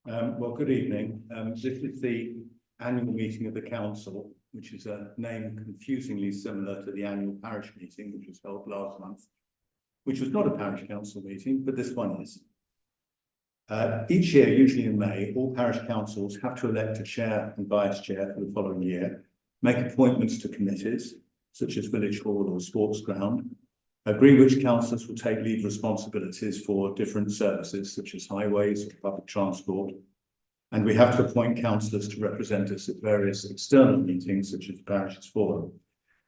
Well, good evening. This is the annual meeting of the council, which is a name confusingly similar to the annual parish meeting, which was held last month, which was not a parish council meeting, but this one is. Each year, usually in May, all parish councils have to elect a chair and vice chair for the following year, make appointments to committees, such as village hall or sports ground, agree which councillors will take lead responsibilities for different services, such as highways or public transport. And we have to appoint councillors to represent us at various external meetings, such as the Parishes Forum.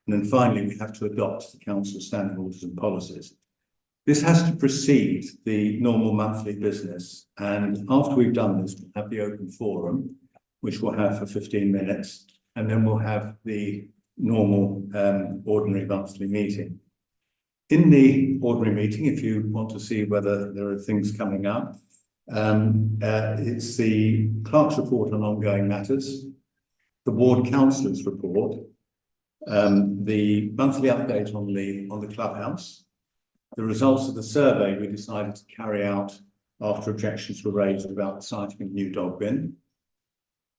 And then finally, we have to adopt the council standing orders and policies. This has to precede the normal monthly business. And after we've done this, we'll have the open forum, which we'll have for 15 minutes. And then we'll have the normal ordinary monthly meeting. In the ordinary meeting, if you want to see whether there are things coming up, it's the clerk's report on ongoing matters, the ward councillors report, the monthly update on the clubhouse, the results of the survey we decided to carry out after objections were raised about the siting of new dog bin.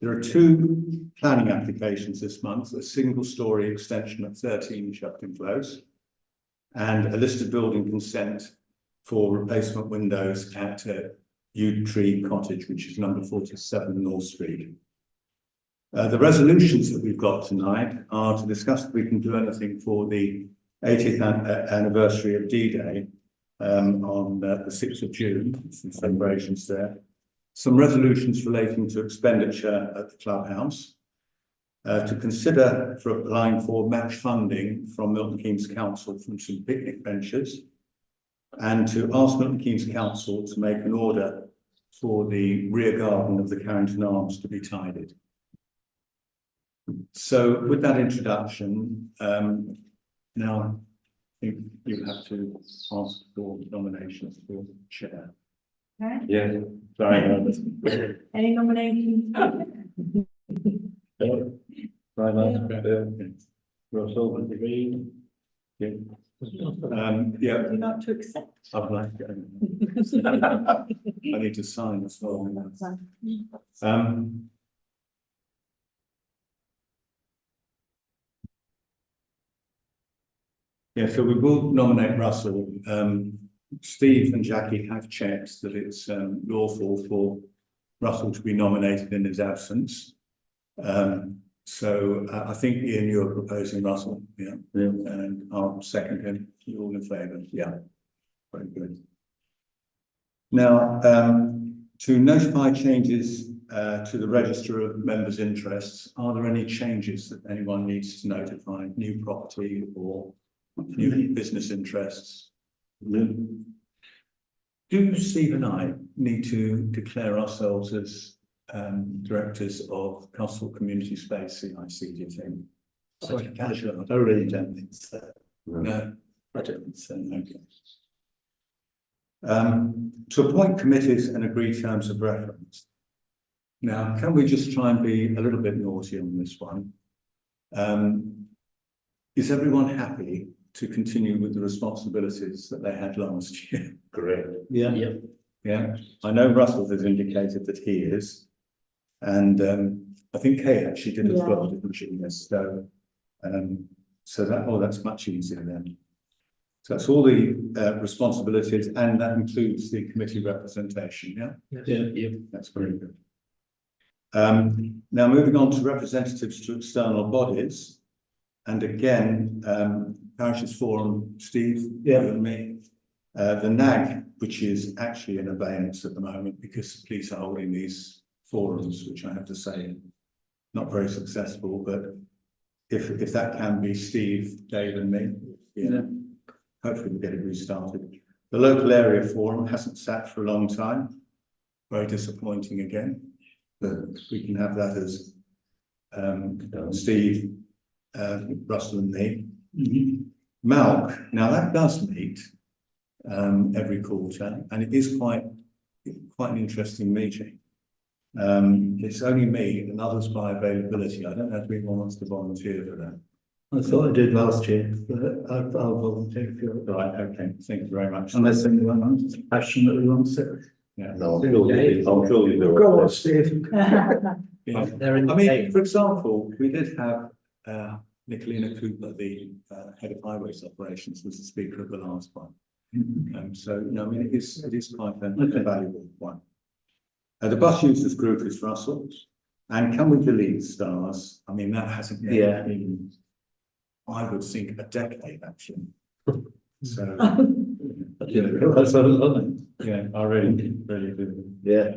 There are two planning applications this month: a single-storey extension at 13 Shepton Close, and a listed building consent for replacement windows at Yew Tree Cottage, which is number 47 North Street. The resolutions that we've got tonight are to discuss if we can do anything for the 80th anniversary of D-Day on the 6th of June, some celebrations there. Some resolutions relating to expenditure at the clubhouse. To consider for applying for match funding from Milton Keynes Council from some picnic benches, and to ask Milton Keynes Council to make an order for the rear garden of the Carrington Arms to be tidied. So with that introduction, now I think you have to ask for nominations for chair. Okay. Yeah, sorry. Any nominations? Russell and Green. Yeah. Yeah. Would you like to accept? I'd like to. I need to sign as well. Yeah, so we will nominate Russell. Steve and Jackie have checked that it's lawful for Russell to be nominated in his absence. So I think, Ian, you're proposing Russell, yeah, and I'll second him. You're all in favour, yeah, very good. Now, to notify changes to the register of members' interests, are there any changes that anyone needs to notify? New property or new business interests? No. Do Steve and I need to declare ourselves as directors of Castlethorpe Community Space CIC, do you think? Sorry, casual. I really don't think so. No, I don't think so. Okay. To appoint committees and agree terms of reference. Now, can we just try and be a little bit naughty on this one? Is everyone happy to continue with the responsibilities that they had last year? Correct. Yeah. Yeah. Yeah. I know Russell has indicated that he is. And I think Kay actually did as well, didn't she? Yes. So, that's much easier then. So that's all the responsibilities, and that includes the committee representation. Yeah. Yes. Yeah. That's very good. Now moving on to representatives to external bodies, and again, Parishes Forum, Steve, you and me. The NAG, which is actually in abeyance at the moment because the police are holding these forums, which I have to say, not very successful, but if that can be Steve, Dave and me, yeah, hopefully we'll get it restarted. The local area forum hasn't sat for a long time, very disappointing again, but we can have that as Steve, Russell and me. Malc, now that does meet every quarter, and it is quite an interesting meeting. It's only me and others by availability. I don't know if anyone wants to volunteer for that. I thought I did last year, but I'll volunteer if you're right. Okay, thank you very much. Unless anyone else passionately wants it. Yeah. No, I'm sure you'll do. Go on, Steve. Yeah. They're in I the mean, paper. for example, we did have Nicolina Cooper, the head of highways operations, was the speaker at the last one. So, no, I mean, it is quite a valuable one. The bus users group is Russell. And can we delete stars? I mean, that hasn't been in, I would think, a decade actually. So, That's a lot. yeah, I really do. Yeah.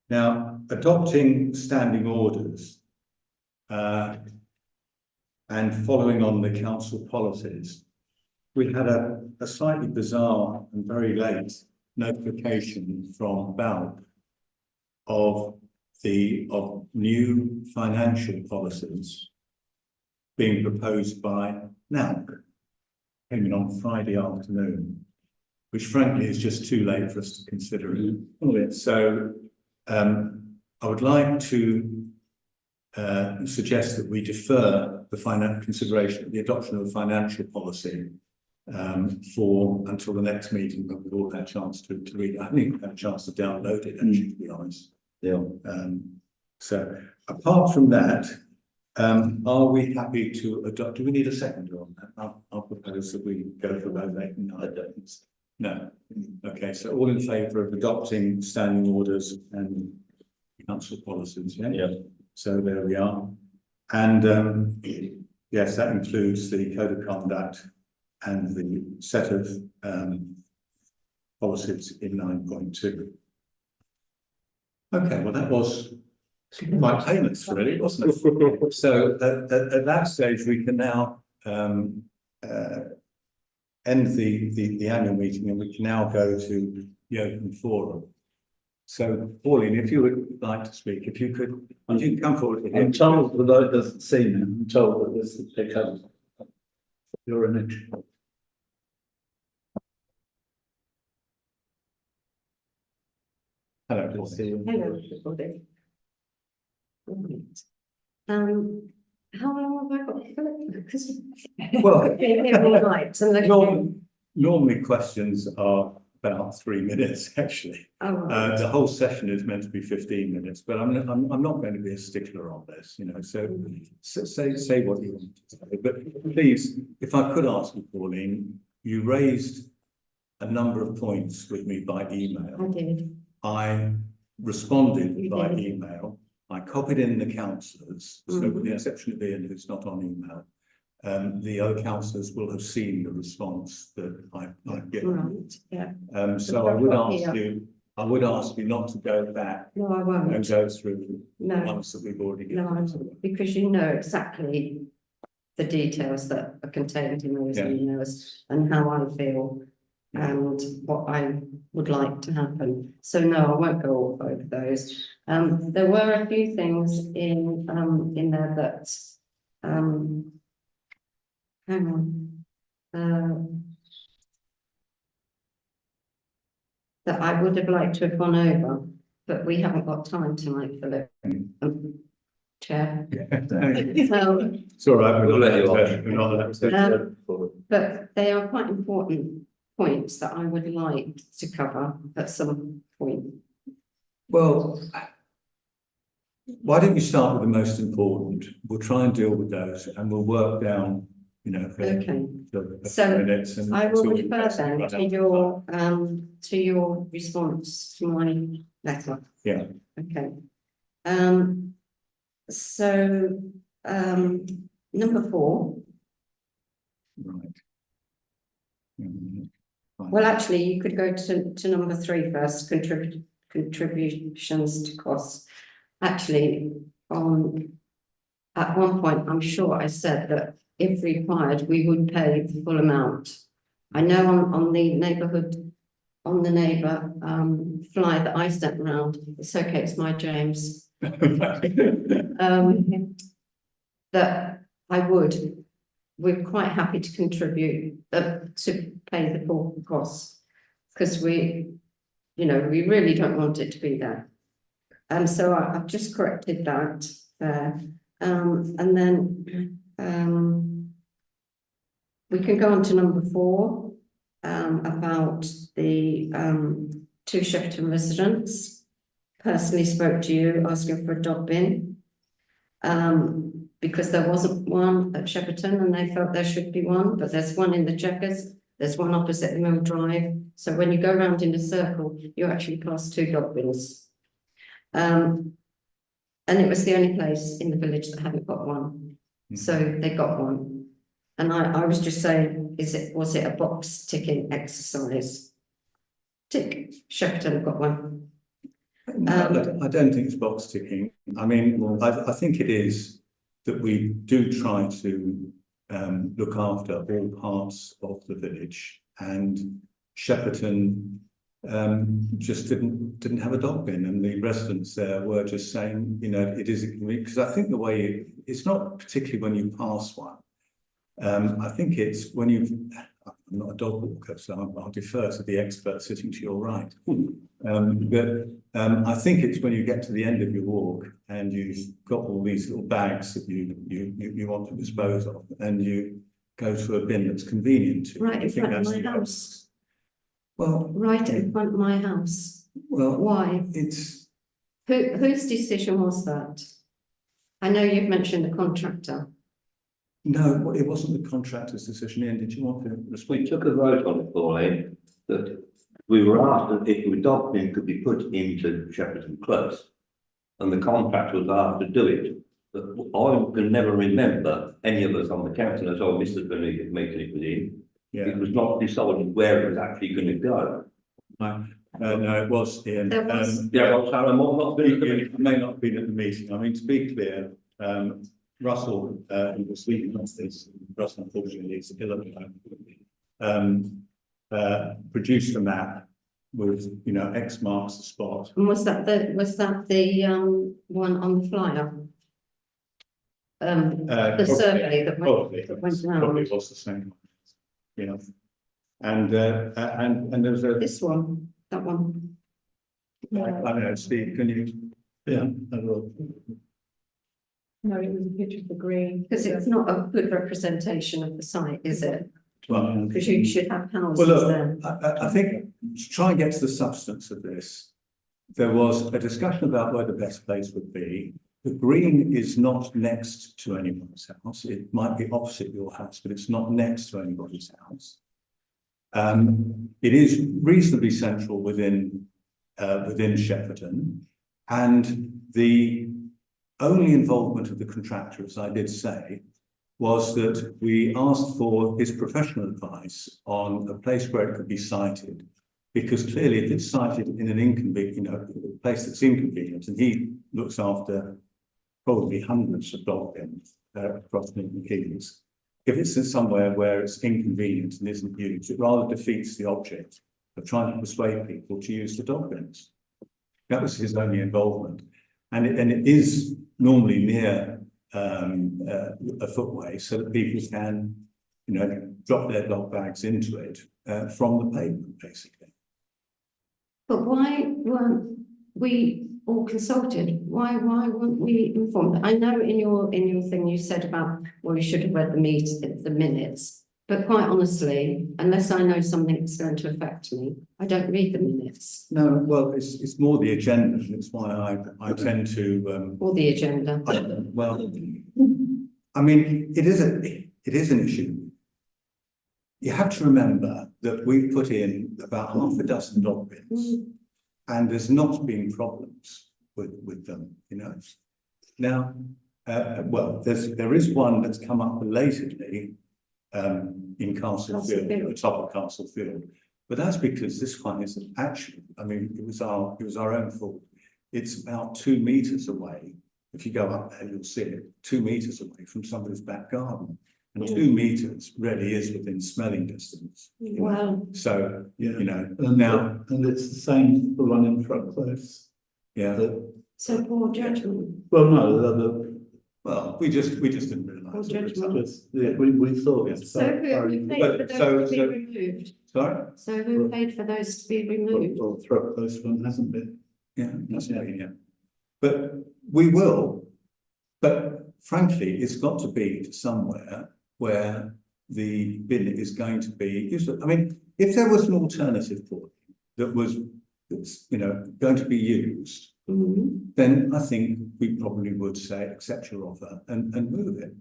Now, adopting standing orders and following on the council policies, we had a slightly bizarre and very late notification from BALP of new financial policies being proposed by NALC. Came in on Friday afternoon, which frankly is just too late for us to consider it. So I would like to suggest that we defer the final consideration of the adoption of a financial policy until the next meeting, but we've all had a chance to read it. I think we've had a chance to download it, actually, to be honest. Yeah. So apart from that, are we happy to adopt? Do we need a seconder on that? I'll propose that we go for those 8 and 9 days. No. Okay, so all in favour of adopting standing orders and council policies, yeah? Yeah. So there we are. And yes, that includes the code of conduct and the set of policies in 9.2. Okay, well that was quite painless, really, wasn't it? So at that stage, we can now end the annual meeting, and we can now go to the open forum. So, Pauline, if you would like to speak, if you could come forward. I'm told, although it doesn't seem, I'm told that this is pick up your image. Hello, good to see you. Hello, everybody. How long have I got for it? Because Well, every night, and normally questions are about 3 minutes, actually. The whole session is meant to be 15 minutes, but I'm not going to be a stickler on this, you know, so say what you want to say. But please, if I could ask you, Pauline, you raised a number of points with me by email. I did. I responded You by did. email. I copied in the councillors, so with the exception of Ian, who's not on email. The other councillors will have seen the response that I've given. Right, yeah. So I would ask you not to go back No, I and won't. go through the No, ones that we've already no, I given. won't, because you know exactly the details that are contained in those Yeah. emails and how I feel and what I would like to happen. So no, I won't go over those. There were a few things in there that hang on. That I would have liked to have gone over, but we haven't got time tonight, Philip. Chair. So, It's all right, We'll let you we're not allowed to. but they are quite important points that I would like to cover at some point. Well, why don't you start with the most important? We'll try and deal with those, and we'll work down, you know, Okay. the So, minutes. And I will until we refer get then to to your response to my letter. Yeah. Okay. So, number 4. Right. Well, actually, you could go to number 3 first, contributions to costs. Actually, at one point, I'm sure I said that if required, we would pay the full amount. I know on the neighbour flyer that I sent around, it's okay, it's my James. That we're quite happy to contribute to pay the full costs, because we really don't want it to be there. And so I've just corrected that there. And then we can go on to number 4 about the two Shepperton residents. Personally spoke to you asking for a dog bin. Because there wasn't one at Shepperton and they felt there should be one, but there's one in the Checkers, there's one opposite the Mill Drive. So when you go round in a circle, you actually pass two dog bins. And it was the only place in the village that hadn't got one. So they got one. And I was just saying, was it a box ticking exercise? Tick, Shepperton got one. No, I don't think it's box ticking. I mean, I think it is that we do try to look after all parts of the village, and Shepperton just didn't have a dog bin, and the residents there were just saying, you know, it is because I think the way it's not particularly when you pass one. I think it's when I'm not a dog walker, so I'll defer to the expert sitting to your right. I think it's when you get to the end of your walk and you've got all these little bags that you want to dispose of, and you go to a bin that's convenient to you. Right in front of my house. Well, Right in front of my house. well, Why? it's Whose decision was that? I know you've mentioned the contractor. no, it wasn't the contractor's decision. Ian, did you want to respond? We took a vote on it, Pauline, that we were asked that if the dog bin could be put into Shepperton Close, and the contractor was asked to do it. But I can never remember any of us on the council, as all Mr. Benedict making it within. Yeah, It was not decided where it was actually going to go. no, it was Ian. There was- Yeah, well, Sarah, I'm not been You may not have been at the meeting. I mean, to be clear, Russell, who was speaking on this, Russell unfortunately is ill at the moment, produced a map with, you know, X marks the spot. And was that the one on the flyer? The survey that went Probably round. was the same. You know, and there was a, This one, that one. I don't know, Steve, can you? Yeah, I will. No, it was a picture of the green. Because it's not a good representation of the site, is it? Well, Because you should have houses Well, there. look, I think to try and get to the substance of this, there was a discussion about where the best place would be. The green is not next to anyone's house. It might be opposite your house, but it's not next to anybody's house. It is reasonably central within Shepperton, and the only involvement of the contractor, as I did say, was that we asked for his professional advice on a place where it could be sited, because clearly if it's sited in an inconvenient, you know, a place that's inconvenient, and he looks after probably hundreds of dog bins across Milton Keynes. If it's in somewhere where it's inconvenient and isn't used, it rather defeats the object of trying to persuade people to use the dog bins. That was his only involvement, and it is normally near a footway, so that people can, you know, drop their dog bags into it from the pavement, basically. But why weren't we all consulted? Why weren't we informed? I know in your thing you said about, well, you should have read the minutes, but quite honestly, unless I know something's going to affect me, I don't read the minutes No, well, it's more the agenda, and it's why I tend to or the agenda. well, I mean, it is an issue. You have to remember that we've put in about half a dozen dog bins, and there's not been problems with them, you know. Now, well, there is one that's come up belatedly in Castlefield, at the top of Castlefield, but that's because this one isn't actually. I mean, it was our own fault. It's about 2 meters away. If you go up there, you'll see it 2 meters away from somebody's back garden. And 2 meters really is within smelling distance. you know. Well, So, Yeah. you know, And now, and it's the same for one in front close. yeah, so poor judgment. Well, no, well, we just didn't realise. Or it was judgment. just, yeah, we thought. it's So who paid for But those to so- be removed? Sorry? So who paid for those to be removed? Well, throat close one hasn't been. Yeah, that's right, yeah. But we will, but frankly, it's got to be somewhere where the bin is going to be used. I mean, if there was an alternative for it that was, that's, you know, going to be used, Mhm. then I think we probably would say accept your offer and move it.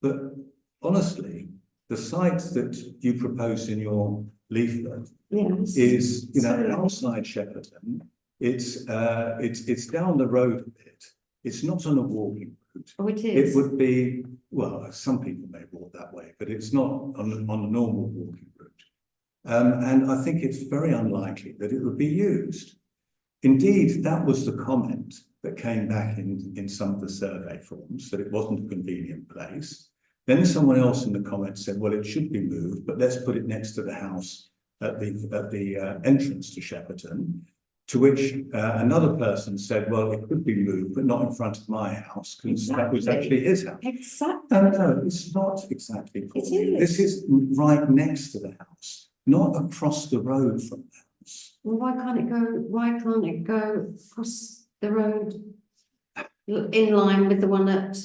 But honestly, the site that you proposed in your leaflet Yes. is, you know, So- outside Shepperton. It's down the road a bit. It's not on a walking route. Oh, it It is. would be, well, some people may walk that way, but it's not on a normal walking route. And I think it's very unlikely that it would be used. Indeed, that was the comment that came back in some of the survey forms, that it wasn't a convenient place. Then someone else in the comments said, well, it should be moved, but let's put it next to the house at the entrance to Shepperton. To which another person said, well, it could be moved, but not in front of my house, because that was Exactly. actually his house. Exactly. No, it's not exactly. Pauline. is. This is right next to the house, not across the road from the house. Well, why can't it go across the road in line with the one at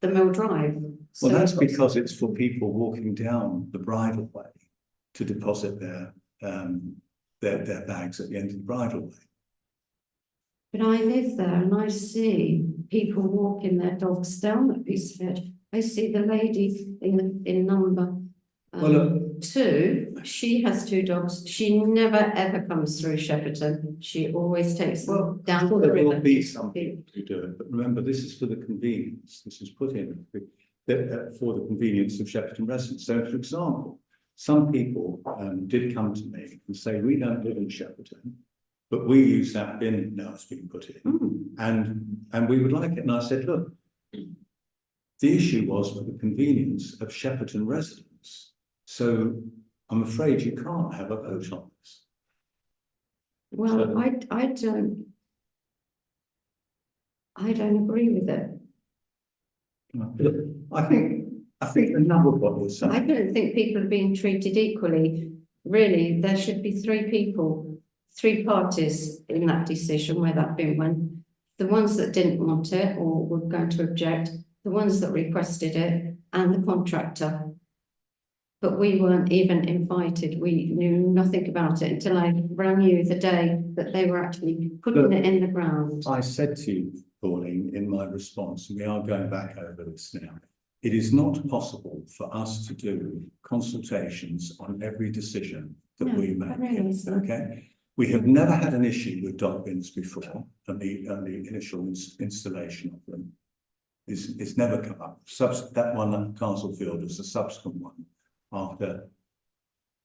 the Mill Drive? So Well, that's it's got- because it's for people walking down the bridleway to deposit their bags at the end of the bridleway. But I live there and I see people walking their dogs down that piece of it. I see the lady in number Well, look- 2, she has 2 dogs. She never ever comes through Shepperton. She always takes them Well, down sure the there will river. be some people who do it, but remember, this is for the convenience. This is put in for the convenience of Shepperton residents. So, for example, some people did come to me and say, we don't live in Shepperton, but we use that bin now it's been put in, and we would like it. And I said, look, the issue was for the convenience of Shepperton residents. So I'm afraid you can't have a vote on this. Well, So- I don't agree with it. I think a number of what you're I saying. don't think people are being treated equally. Really, there should be 3 people, 3 parties in that decision where that bin went. The ones that didn't want it or were going to object, the ones that requested it, and the contractor. But we weren't even invited. We knew nothing about it until I rang you the day that they were actually putting it in the ground. I said to you, Pauline, in my response, and we are going back over this now, it is not possible for us to do consultations on every decision that No, we it make. really isn't. Okay, we have never had an issue with dog bins before, and the initial installation of them is never come up. That one at Castlethorpe was a subsequent one after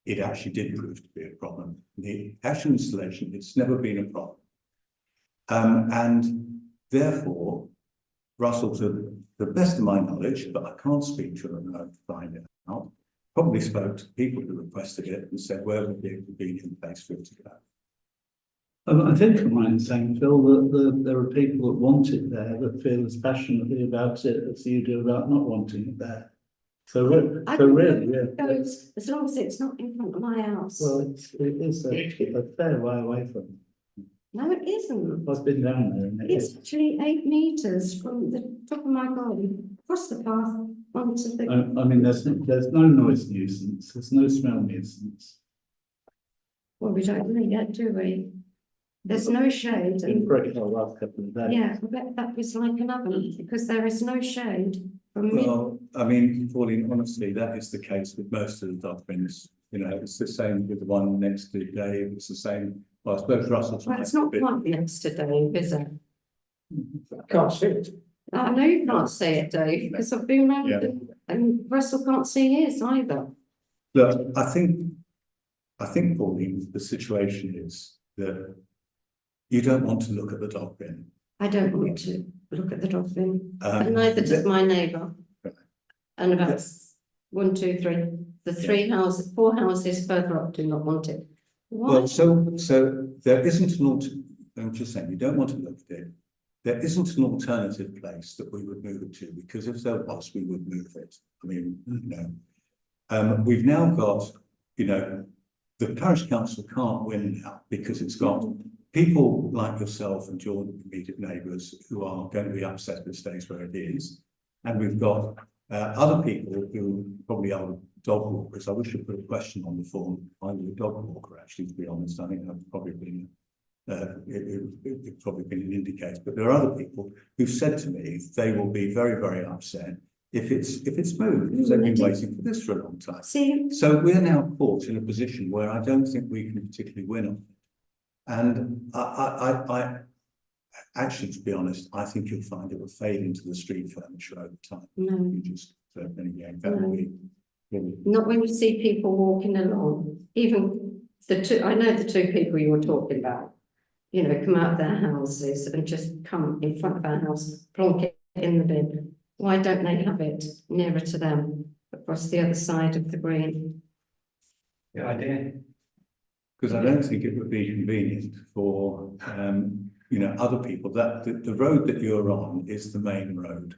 it actually did prove to be a problem. The actual installation, it's never been a problem. And therefore, Russell, to the best of my knowledge, but I can't speak to them and find it out, probably spoke to people who requested it and said, where would be a convenient place for it to go? I think I'm right in saying, Phil, that there are people that want it there that feel as passionately about it as you do about not wanting it there. So really, yeah. Goes, as long as it's not in front of my house. Well, it is a fair way away from it. No, it isn't. I've been down there and it It's is. actually 8 meters from the top of my garden, across the path, onto the. I mean, there's no noise nuisance, there's no smell nuisance. Well, we don't know yet, do we? There's no shade. It's been pretty the last couple of days. Yeah, I bet that was like an oven, because there is no shade from me. Well, I mean, Pauline, honestly, that is the case with most of the dog bins. You know, it's the same with the one next to Dave, it's the same, well, I suppose Russell's. Well, it's not quite next to Dave, is it? Can't see it. I know you can't see it, Dave, because I've been round Yeah. and Russell can't see his either. Look, I think, Pauline, the situation is that you don't want to look at the dog bin. I don't want to look at the dog bin, Um, and neither does my neighbour. Right. And about Yes. 1, 2, 3, the 3 houses, 4 houses further up do not want it. Why? Well, so there isn't I'm just saying, you don't want to look at it. There isn't an alternative place that we would move it to, because if there was, we would move it. I mean, you know. We've now got, you know, the parish council can't win now because it's got people like yourself and your immediate neighbours who are going to be upset if it stays where it is. And we've got other people who probably are dog walkers, I wish I put a question on the form. I'm a dog walker, actually, to be honest. I think that's probably been it's probably been an indicator, but there are other people who've said to me they will be very, very upset if it's moved, because they've been waiting for this for a long time. See, So we're now caught in a position where I don't think we can particularly win on it. And I actually, to be honest, I think you'll find it will fade into the street furniture over time. no, You just, anyway, that will be. not when you see people walking along, even I know the two people you were talking about, you know, come out of their houses and just come in front of our house, plonk it in the bin. Why don't they have it nearer to them, across the other side of the green? Good idea. Because I don't think it would be convenient for, you know, other people, that the road that you're on is the main road.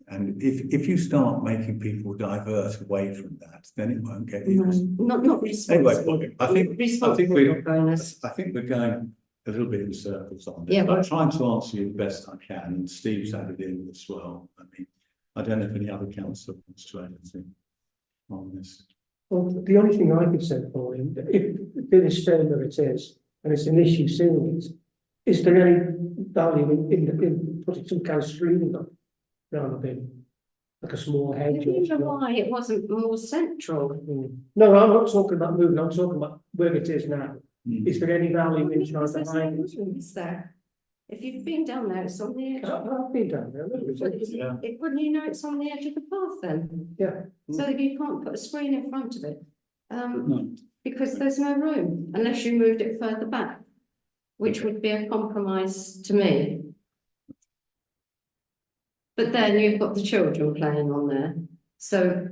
And if you start making people divert away from that, then it won't get used. No, not responsible. Anyway, I think Responsible we're bonus. I think we're going a little bit in circles on this. Yeah, but I'm but- trying to answer you the best I can, and Steve's added in as well. I mean, I don't know if any other councillor wants to add anything on this. Well, the only thing I could say, Pauline, if it is staying where it is, and it's an issue seeing it, is there any value in putting some kind of screening up around the bin? Like a small hedge I or wonder something? why it wasn't more central. No, I'm not talking about moving, I'm talking about where it is now. Mm. Is there any value in trying Because to there's no hide it? room, is there? If you've been down there, it's on the edge. I've been down there, look, Yeah. Wouldn't you know it's on the edge of the path then? yeah. So that you can't put a screen in front of it. No. Because there's no room unless you moved it further back, which would be a compromise to me. But then you've got the children playing on there. So,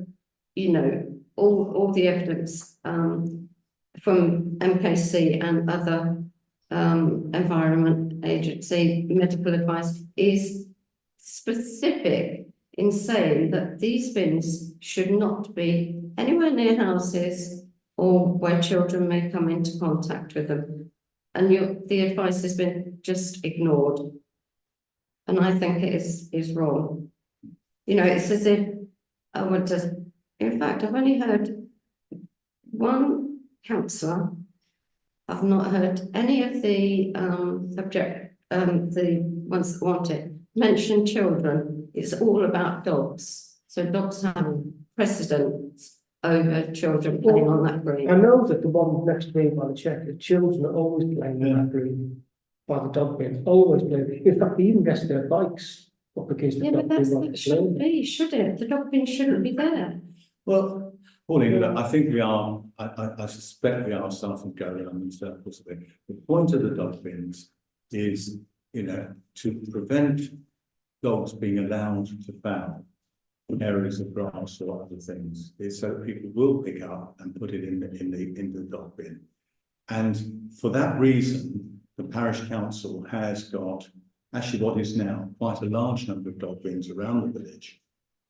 you know, all the evidence from MKC and other environment agency medical advice is specific in saying that these bins should not be anywhere near houses or where children may come into contact with them. And the advice has been just ignored. And I think it is wrong. You know, it's as if I would just, in fact, I've only heard one councillor. I've not heard any of the the ones that want it mention children. It's all about dogs. So dogs have precedence over children playing on that green. I know that the one next to me by the check, the children are always playing on that green by the dog bin, always playing. In fact, they even rest their bikes up against the Yeah, dog but bin. while that they're shouldn't playing. be, should it? The dog bin shouldn't be there. Well, Pauline, look, I think we are, I suspect we are starting to go around in circles a bit. The point of the dog bins is, you know, to prevent dogs being allowed to foul areas of grass or other things, is so that people will pick up and put it in the dog bin. And for that reason, the parish council has got actually what is now quite a large number of dog bins around the village.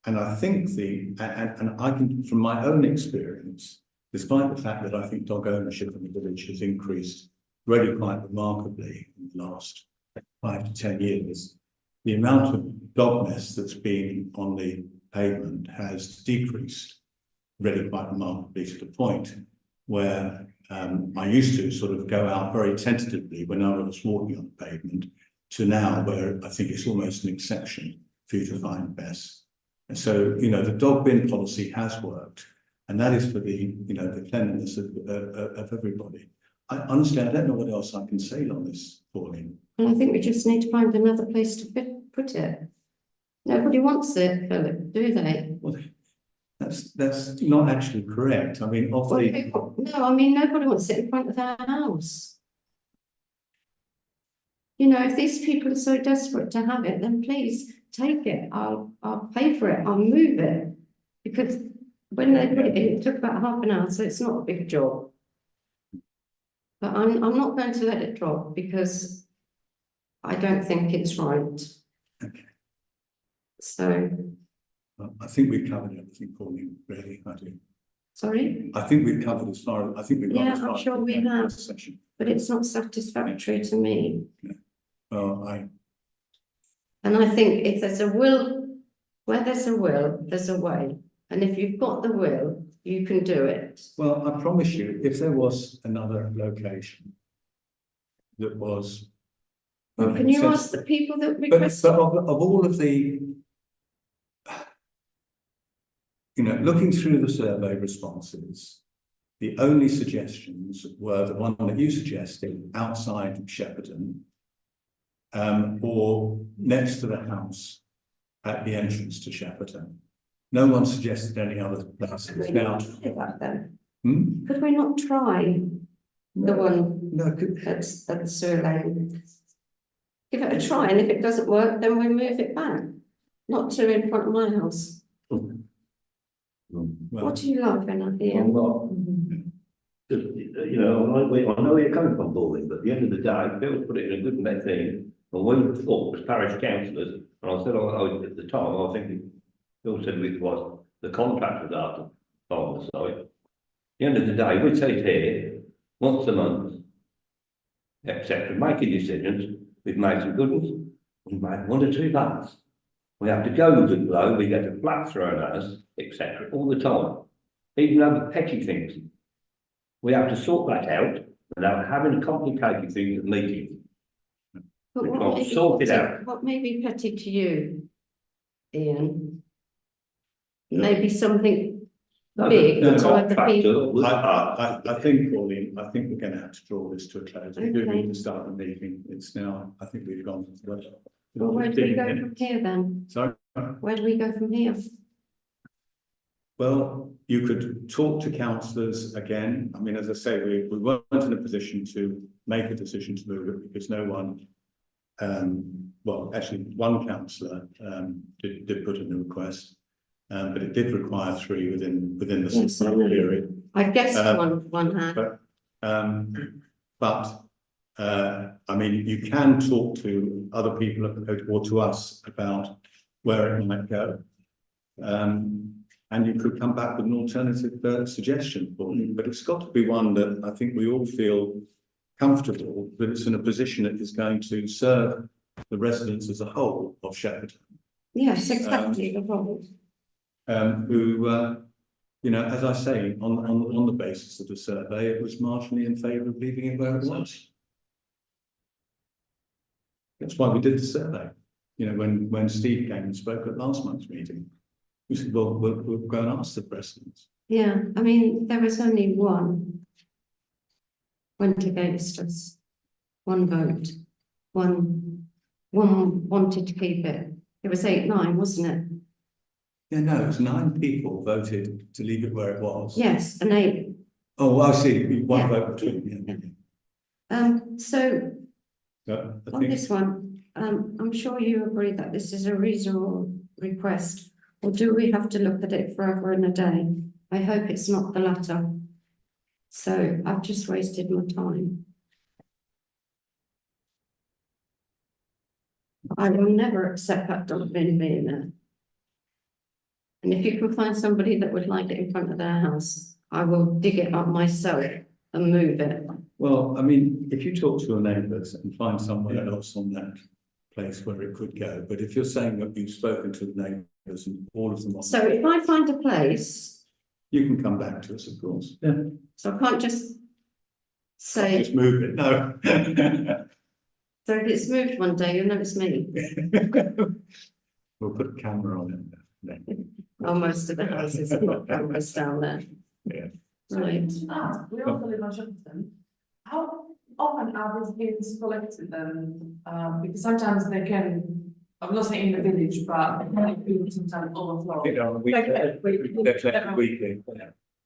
And I think and I can, from my own experience, despite the fact that I think dog ownership in the village has increased really quite remarkably in the last 5 to 10 years, the amount of dog mess that's been on the pavement has decreased really quite remarkably, to the point where I used to sort of go out very tentatively when I was walking on the pavement, to now where I think it's almost an exception for you to find mess. And so, you know, the dog bin policy has worked, and that is for the, you know, the cleanliness of everybody. I honestly, I don't know what else I can say on this, Pauline. And I think we just need to find another place to put it. Nobody wants it, Philip, do they? Well, that's not actually correct. I mean, Well, obviously, no, I mean, nobody wants it in front of their house. You know, if these people are so desperate to have it, then please take it. I'll pay for it. I'll move it. Because when they put it in, it took about half an hour, so it's not a big job. But I'm not going to let it drop because I don't think it's right. okay. So, I think we've covered everything, Pauline, really, I do. sorry, I think we've covered as far, I think we've got Yeah, as far I'm as sure we can in have. this session. but it's not satisfactory to me. Well, And I think if there's a will, where there's a will, there's a way. And if you've got the will, you can do it. Well, I promise you, if there was another location that was. Well, can you ask the people that But requested? of all of the. You know, looking through the survey responses, the only suggestions were the one that you suggested outside Shepperton. Or next to the house at the entrance to Shepperton. No one suggested any other places. Could we Now, not try that then? hmm? Could we not try the one No, that's at the sewer lane? Give it a try, and if it doesn't work, then we move it back. Not to in front of my house. well, What do you like, then, at the I'm end? not, just, you know, I know you're coming from Bowling, but at the end of the day, Phil's put it in a good net thing. And we thought as parish councillors, and I said, at the time, I was thinking, Phil said it was the contractors after on the site. At the end of the day, we sit here once a month, etc., making decisions. We've made some good ones. We've made 1 or 2 bads. We have to go with the blow. We get a flat thrown at us, etc., all the time. Even over petty things. We have to sort that out without having complicated things at meetings. But We what can't may be sort it petty- out. What may be petty to you, Ian? Maybe something No, big the to other contractor people. was- I think, Pauline, I think we're going to have to draw this to a close. We do Okay. need to start the meeting. It's now, I think we've gone. Well, where do we go from here then? Sorry? Where do we go from here? Well, you could talk to councillors again. I mean, as I say, we weren't in a position to make a decision to move it because no one, well, actually, one councillor did put in a request, but it did require 3 within the Yes, 6-month I know. period. I guess Um, one had. But I mean, you can talk to other people or to us about where it might go. And you could come back with an alternative suggestion for you, but it's got to be one that I think we all feel comfortable that it's in a position that is going to serve the residents as a whole of Shepperton, Yes, exactly, the whole. who, you know, as I say, on the basis of the survey, it was marginally in favour of leaving it where it was. That's why we did the survey. You know, when Steve came and spoke at last month's meeting, we said, well, we'll go and ask the residents. Yeah, I mean, there was only one went against us. One vote. One wanted to keep it. It was 8-9, wasn't it? Yeah, no, it was 9 people voted to leave it where it was. Yes, an 8. Oh, I see, one Yeah. vote between, So yeah. I on think, this one, I'm sure you agree that this is a reasonable request, or do we have to look at it forever and a day? I hope it's not the latter. So I've just wasted my time. I will never accept that dustbin being there. And if you can find somebody that would like it in front of their house, I will dig it up myself and move it. well, I mean, if you talk to your neighbours and find somewhere else on that place where it could go, but if you're saying that you've spoken to the neighbours and all of them. So if I find a place, You can come back to us, of course. Yeah. so I can't just say, Just move it, no. so if it's moved one day, you'll know it's me. We'll put a camera on it. Oh, most of the houses have got cameras down there. Yeah. Right. We also live on Shepperton. How often are these bins collected then? Because sometimes they can, I'm not saying in the village, but they can sometimes overflow. They're on a weekly. They're collected weekly.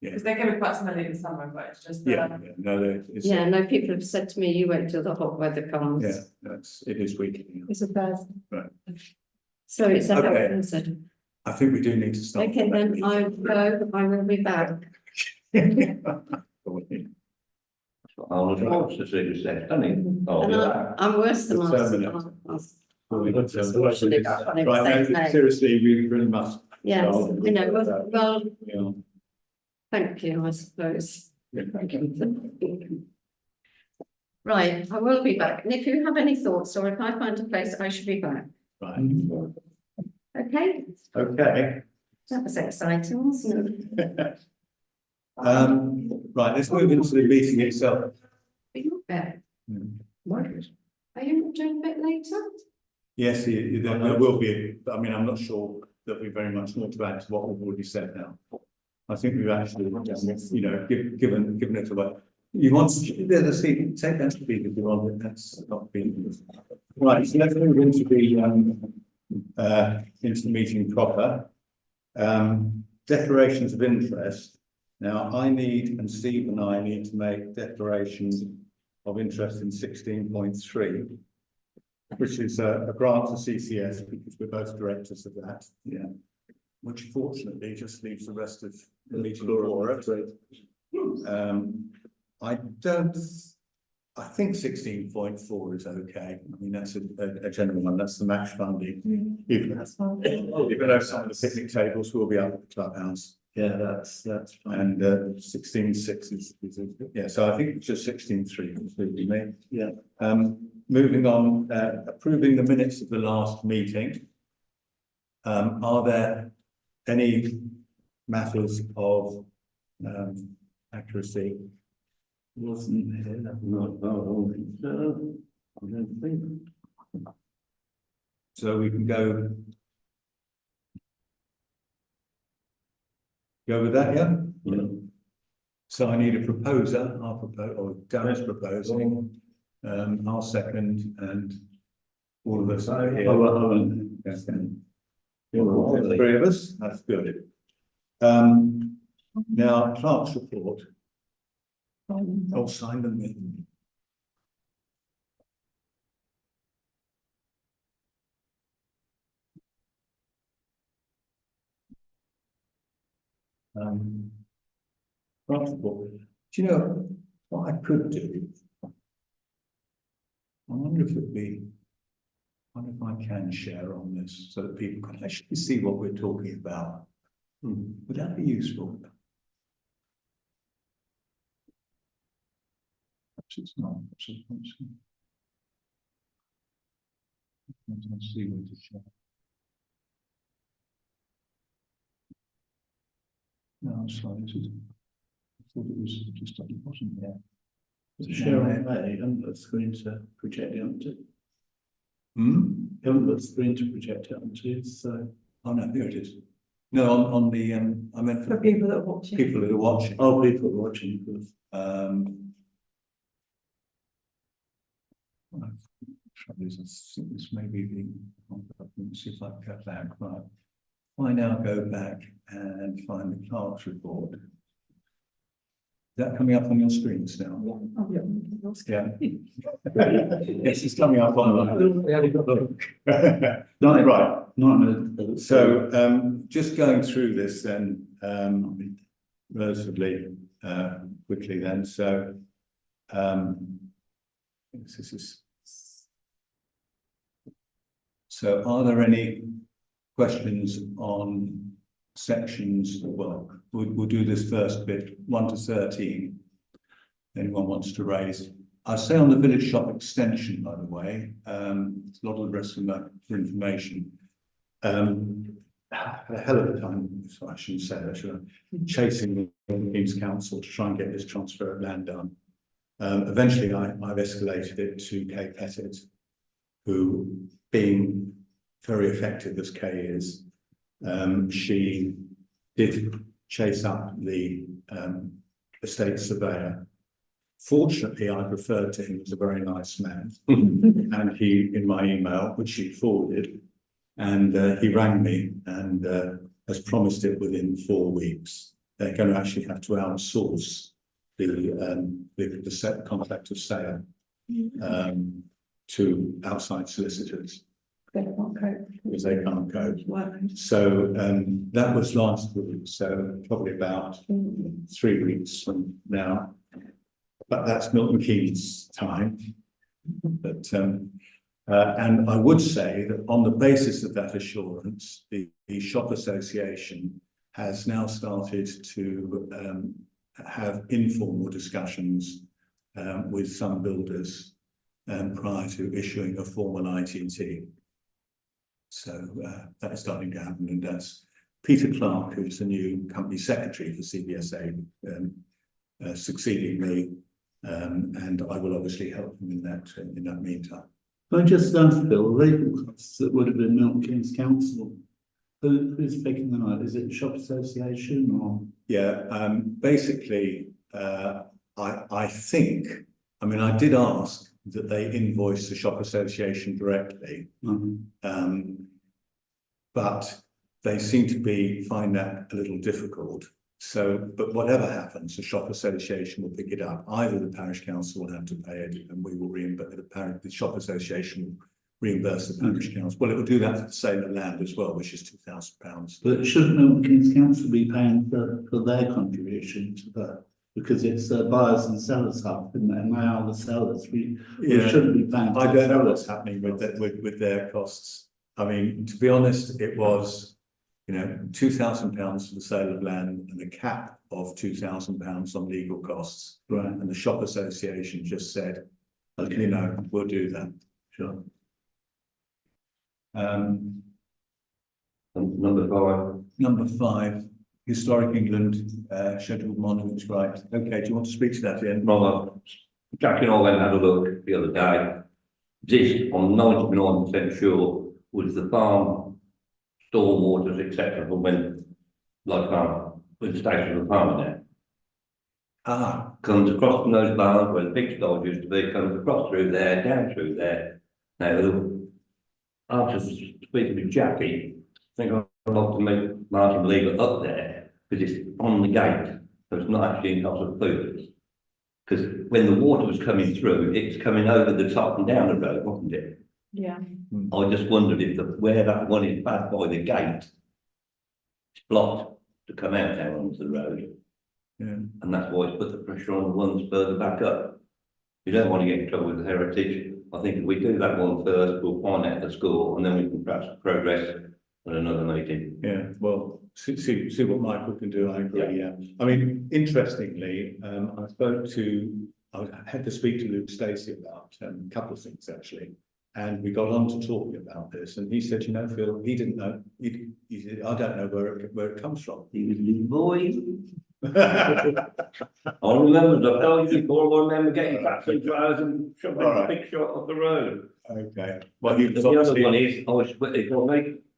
Because they can be quite smelly in summer, but it's just. Yeah, no, it's, Yeah, no, people have said to me, you wait till the hot weather comes. yeah, it is weekly. It's a Thursday. So it's a health Okay. hazard. I think we do need to start. Okay, then I will be back. Arnold wants to see the set, doesn't he? Oh, And yeah. I'm worse than Determinate. Unfortunately, that's what I was Right, saying. no, seriously, we really must. Yes, you know, well, Yeah. thank you, I suppose. Yeah. Right, I will be back, and if you have any thoughts, or if I find a place, I should be back, Right, okay? okay. That was exciting, wasn't it? Right, let's move into the meeting itself. Are you there? Marcus. Are you not doing a bit later? Yes, there will be, I mean, I'm not sure that we very much more to add to what we've already said now. I think we've actually, you know, given it away. You want to, there's a seat, take that speed if you want it, that's not being. Right, so let's move into the meeting proper. Declarations of interest. Now, I need, and Steve and I need to make declarations of interest in 16.3. Which is a grant to CCS, because we're both directors of that, yeah. Which fortunately just leaves the rest of the meeting for us. I think 16.4 is okay. I mean, that's a general one, that's the match funding. Even though some of the picnic tables will be up at the clubhouse. Yeah, that's fine. And 16.6 is, yeah, so I think it's just 16.3 completely me. Yeah. Moving on, approving the minutes of the last meeting. Are there any matters of accuracy? Wasn't here. No, I don't think. So we can go with that, yeah? Yeah. So I need a proposer, I'll propose, or Darren's proposing, I'll second, and all of us are here. Yes, then. There's three of us, that's good. Now, clerk's report. I'll sign them in. Clerk's report. Do you know what I could do? I wonder if it'd be, I wonder if I can share on this so that people can actually see what we're talking about. Would that be useful? Perhaps it's not. Let's see where to share. No, I'm sorry, this is. I thought it was just at the bottom there. Share on there, you haven't got a screen to project it onto. You haven't got a screen to project it onto, so. Oh, no, here it is. No, on the, I meant For people that are watching. people that are watching. Oh, people watching. Trouble is, I think this may be the, let's see if I can go back, right. I now go back and find the clerk's report. Is that coming up on your screens now? Yeah. Yeah. Yes, it's coming up on the. Not Right. Not So, just going through this then, relatively, quickly then, so, this is. So are there any questions on sections? Well, we'll do this first bit, 1 to 13. Anyone wants to raise? I say on the village shop extension, by the way, it's a lot of the rest of that for information. Had a hell of a time, so I shouldn't say that, should I? Chasing the King's Council to try and get this transfer of land done. Eventually I've escalated it to Kay Pettit, who, being very effective as Kay is, she did chase up the estate surveyor. Fortunately, I referred to him as a very nice man, and he, in my email, which he forwarded, and he rang me and has promised it within 4 weeks. They're going to actually have to outsource the contract of sale to outside solicitors. They can't cope. Because they can't cope. Wow. So that was last week, so probably about 3 weeks from now. But that's Milton Keynes' time. But and I would say that on the basis of that assurance, the shop association has now started to have informal discussions with some builders prior to issuing a formal ITT. So that is starting to happen, and that's Peter Clark, who's the new company secretary for CBSA, succeeding me, and I will obviously help him in that meantime. Can I just ask Phil, legal costs that would have been Milton Keynes Council, who's picking them up? Is it shop association or? Yeah, basically, I think, I mean, I did ask that they invoice the shop association directly, but they seem to find that a little difficult. So, but whatever happens, the shop association will pick it up. Either the parish council will have to pay it, and we will reimburse the shop association will reimburse the parish council. Well, it will do that for the sale of land as well, which is £2,000. But shouldn't Milton Keynes Council be paying for their contribution to that? Because it's buyers and sellers hub, and they are the sellers. We shouldn't be paying. I don't know what's happening with their costs. I mean, to be honest, it was, you know, £2,000 for the sale of land and a cap of £2,000 on legal costs. Right. And the shop association just said, Okay. you know, we'll do that. Sure. And number 5, Historic England, scheduled monuments, right? Okay, do you want to speak to that, Ian? Well, Jack and I went and had a look the other day. This, I'm 99% sure, was the farm, stormwaters, etc. from when, like, when the station of the farm there. Comes across from those barns where the big stores used to be, comes across through there, down through there. Now, after speaking with Jackie, I think I'd like to make Martin leave it up there, because it's on the gate, so it's not actually in Castlethorpe Parish. Because when the water was coming through, it's coming over the top and down the road, wasn't it? Yeah. I just wondered if where that one is bad by the gate, it's blocked to come out down onto the road. Yeah. And that's why it's put the pressure on the ones further back up. You don't want to get in trouble with the heritage. I think if we do that one first, we'll find out the score, and then we can perhaps progress at another meeting. Yeah, well, see what Michael can do, I agree, yeah. I mean, interestingly, I had to speak to Luke Stacey about a couple of things actually. And we got on to talking about this, and he said, you know, Phil, he didn't know, he said, I don't know where it comes from. He was a little boy. I remember, I told you before, I remember getting back in flowers and shoving a big shot off the road. Okay, well, he was The other obviously. one is, I was,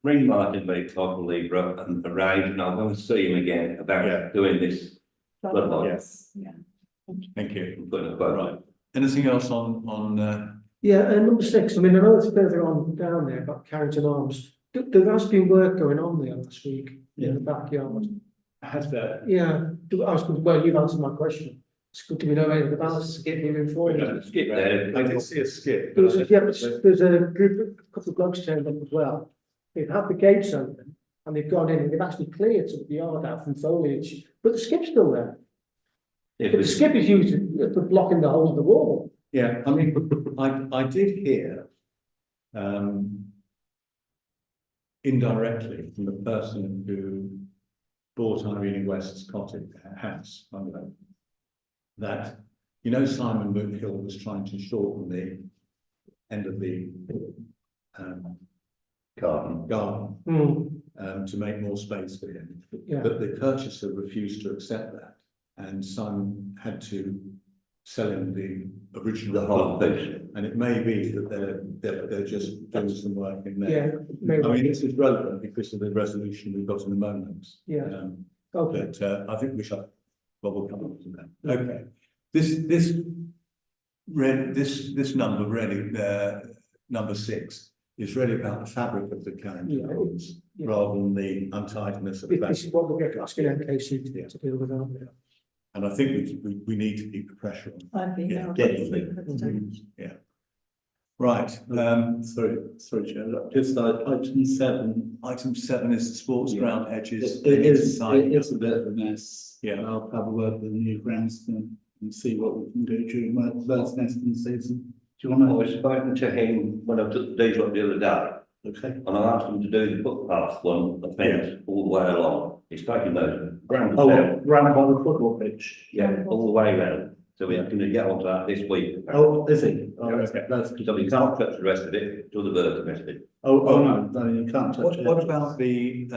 ring Martin Bates, I believe, and arrange, and I'm going to see him again about doing this. Yes. Yeah. Thank you. I'm putting a quote. Right. Anything else on Yeah, and number 6, I mean, I know it's further on down there about Carrington Arms. There has been work going on there last week in the backyard. has there? Yeah, well, you've answered my question. It's good to be know anything about skip moving forward. Skip there. I did see a skip. There's a group, a couple of blokes turned up as well. They've had the gates open and they've gone in and they've actually cleared some of the yard out from foliage, but the skip's still there. But the skip is used for blocking the hole in the wall. Yeah, I mean, I did hear indirectly from the person who bought Irene West's cottage house, that, you know, Simon Mookhill was trying to shorten the end of the garden to make more space for him. Yeah. But the purchaser refused to accept that, and Simon had to sell him the original whole plot. thing. And it may be that they're just doing some work in there. Yeah, maybe. I mean, this is relevant because of the resolution we've got in the moment. Yeah. Okay. But I think we shall, well, we'll come on to that. Okay. This number really, number 6 is really about the fabric of the Carrington Arms rather than the untidiness of the back. This is what we'll get asking MKC to deal with, aren't we? And I think we need to keep the pressure on. I've been Yeah, there. definitely. Yeah. Right, Sorry, Chair, just item 7. item 7 is the sports ground hedges. It is a bit of a mess. Yeah. I'll have a word with the new groundsman and see what we can do during my first nesting season. Do you I want was spoken to him when I took the diesel up the other day, to? Okay. and I asked him to do the footpath one, the fence, all the way along. He's taking those ground Oh, down, round by the football pitch. yeah, all the way round. So we're going to get onto that this week. Oh, is he? Oh, Yeah, that's okay. that's good. So we can't touch the rest of it till the birds are nested. Oh, no, you can't touch it. What about the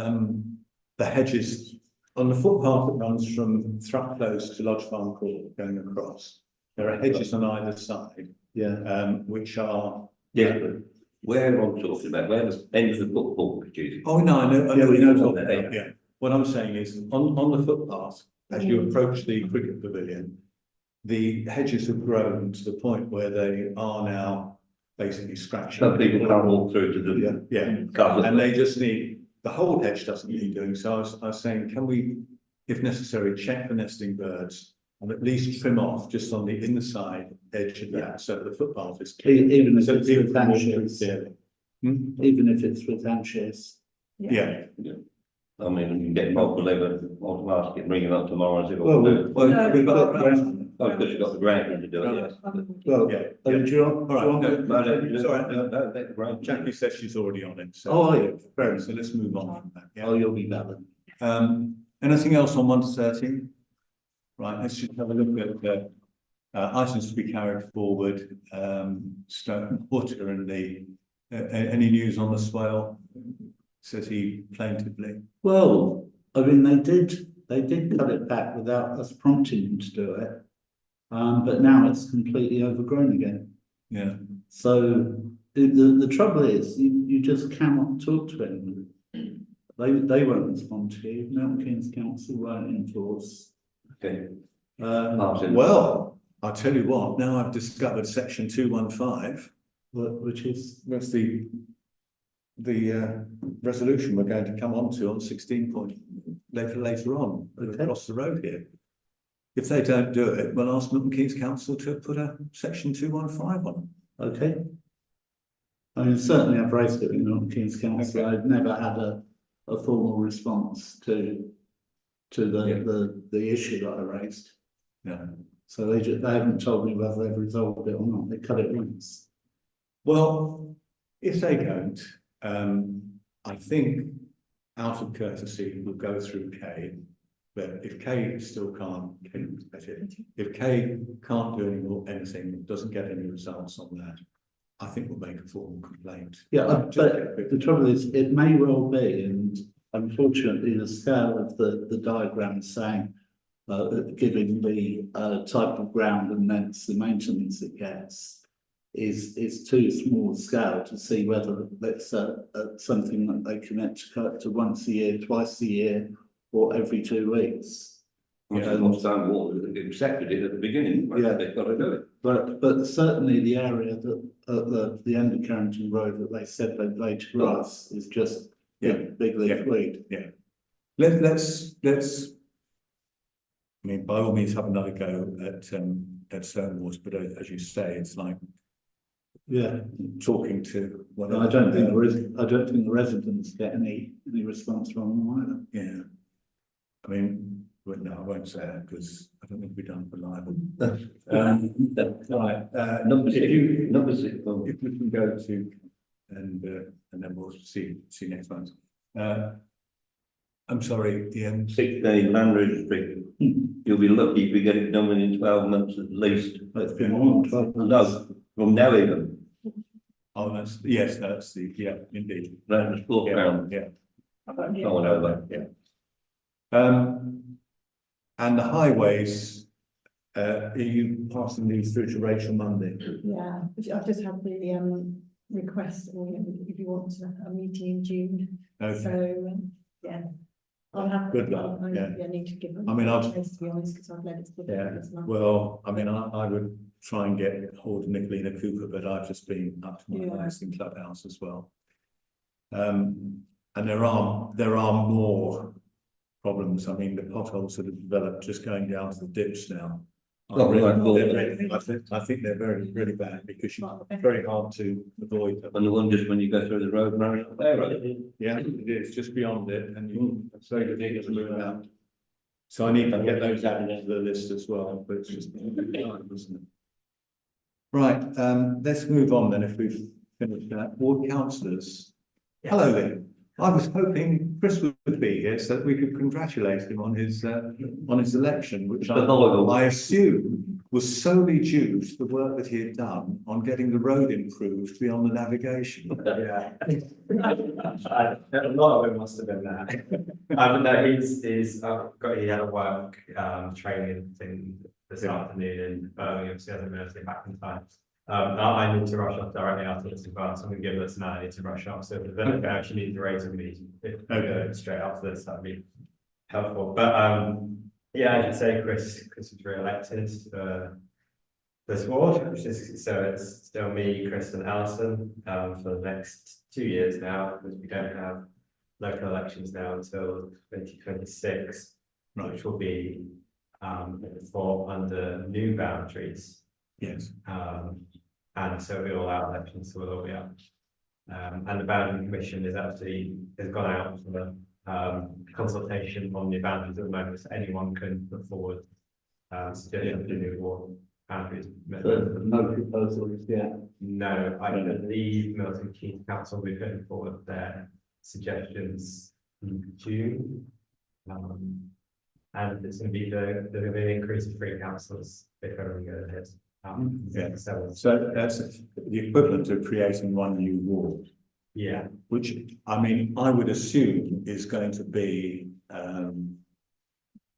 the hedges on the footpath that runs from Thrupp Close to Lodge Farm Court going across. There are hedges on either side, Yeah, which are. Yeah, but where I'm talking about, where the end of the football pitch is. Oh, no, I know. Yeah, we know what what they are, yeah. What I'm saying is, on the footpath, as you approach the cricket pavilion, the hedges have grown to the point where they are now basically scratching. Some people can't walk through to the Yeah, cover. and they just need, the whole hedge doesn't need doing, so I was saying, can we, if necessary, check the nesting birds and at least trim off just on the inside edge of that, so that the footpath is. even if So it's people with can walk through branches, clearly. even if it's with branches. Yeah, I mean, you can get multiple level, automatically bring it up tomorrow and see Well, what. well, we've got ground. Oh, because you've got the ground to do it, yes. Well, Yeah, do you want? All right, no, No, no, it's all right, no, no, that's ground. Jackie says she's already on it, so. Oh, yeah, fair enough. So let's move on from that, yeah. Oh, you'll be better. Anything else on 130? Right, let's just have a look at items to be carried forward, Stone Water and the, any news on the swale? Says he plaintively. Well, I mean, they did cut it back without us prompting them to do it. But now it's completely overgrown again. Yeah, So the trouble is, you just cannot talk to anyone. They won't respond to you. Milton Keynes Council won't enforce. Okay. well, I'll tell you what, now I've discovered section 215, Which is, that's the resolution we're going to come on to on 16 point later on, Okay. across the road here. If they don't do it, we'll ask Milton Keynes Council to put a section 215 on. okay. I mean, certainly I've raised it in Milton Keynes Council. Okay. I've never had a formal response to the issue that I raised. Yeah. So they haven't told me whether they've resolved it or not. They cut it once. Well, if they don't, I think out of courtesy, we'll go through Kay. But if Kay still can't, if Kay can't do anything, doesn't get any results on that, I think we'll make a formal complaint. Yeah, but the trouble is, it may well be, and unfortunately, the scale of the diagram saying, giving the type of ground and thence the maintenance it gets is too small a scale to see whether that's something that they commit to once a year, twice a year, or every 2 weeks. Which is what Stone Water accepted it at the beginning, Yeah. they've got to do it. But certainly the area that the end of Carrington Road that they said they'd laid to grass is just big leaf weed. Let's. I mean, by all means, have another go at Stonewalls, but as you say, it's like Yeah, talking to whatever. I don't think the residents get any response from them either. Yeah. I mean, well, no, I won't say that because I don't think we've done reliable. Right, Number six, if we can go to, and then we'll see next month. I'm sorry, the end. 16 land registry, you'll be lucky if we get it done within 12 months at least. It's been more than 12 months. No, from now even, Oh, yes, that's indeed. round the sport ground, Yeah. someone over. Yeah. And the highways, are you passing these through to Rachel Monday? Yeah, I've just had the request, or if you want to have a meeting in June, Okay, so, yeah. I'll have. Good luck, I yeah. need to give them. I mean, I've- a chance, to be honest, because I've led it to the. yeah, well, I mean, I would try and get hold of Nicolina Cooper, but I've just been up to my Yeah. eyes in Clubhouse as well. And there are more problems. I mean, the potholes that have developed just going down to the ditch now. Oh, right. I think they're very, really bad because it's very hard to avoid them. And the one just when you go through the road, running up there, right? Yeah, it is just beyond it and it's very difficult to move out. So I need to get those added to the list as well, but it's just, isn't it? Right, let's move on then if we've finished that. Ward councillors. Hello there. I was hoping Chris would be here so that we could congratulate him on his election, which I assume was solely due to the work that he had done on getting the road improved beyond the navigation. Yeah. A lot of it must have been that. No, he had a work, training thing this afternoon in Birmingham, so he hasn't managed to get back in time. I need to rush off directly after this as well, so I'm gonna give this now, I need to rush off, so if I actually need to raise a meeting, if I go straight after this, that'd be helpful, but, yeah, as you say, Chris was re-elected, this ward, which is, so it's still me, Chris and Alison, for the next 2 years now, because we don't have local elections now until 2026, which will be, for under new boundaries. Yes. And so we all our elections, so we'll all be up. And the boundary commission has gone out for the consultation on the boundaries at the moment, so anyone can put forward suggestions to new ward boundaries. No proposals yet. No, I believe Milton Keynes Council will be putting forward their suggestions in June. And it's going to be there's going to be an increase of 3 councillors if everything goes ahead. Yeah. So that's the equivalent of creating one new ward. yeah, Which, I mean, I would assume is going to be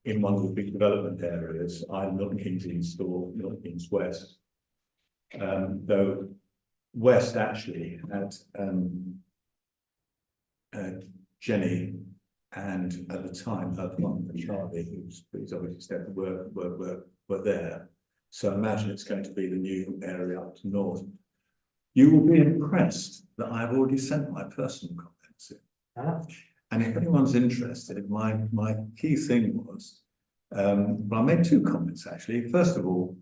in one of the big development areas, either Milton Keynes East or Milton Keynes West. Though West actually had Jenny and at the time her partner Charlie, who's obviously stepped were there. So imagine it's going to be the new area up to north. You will be impressed that I've already sent my personal comments in. And if anyone's interested, my key thing was, well, I made 2 comments actually. First of all,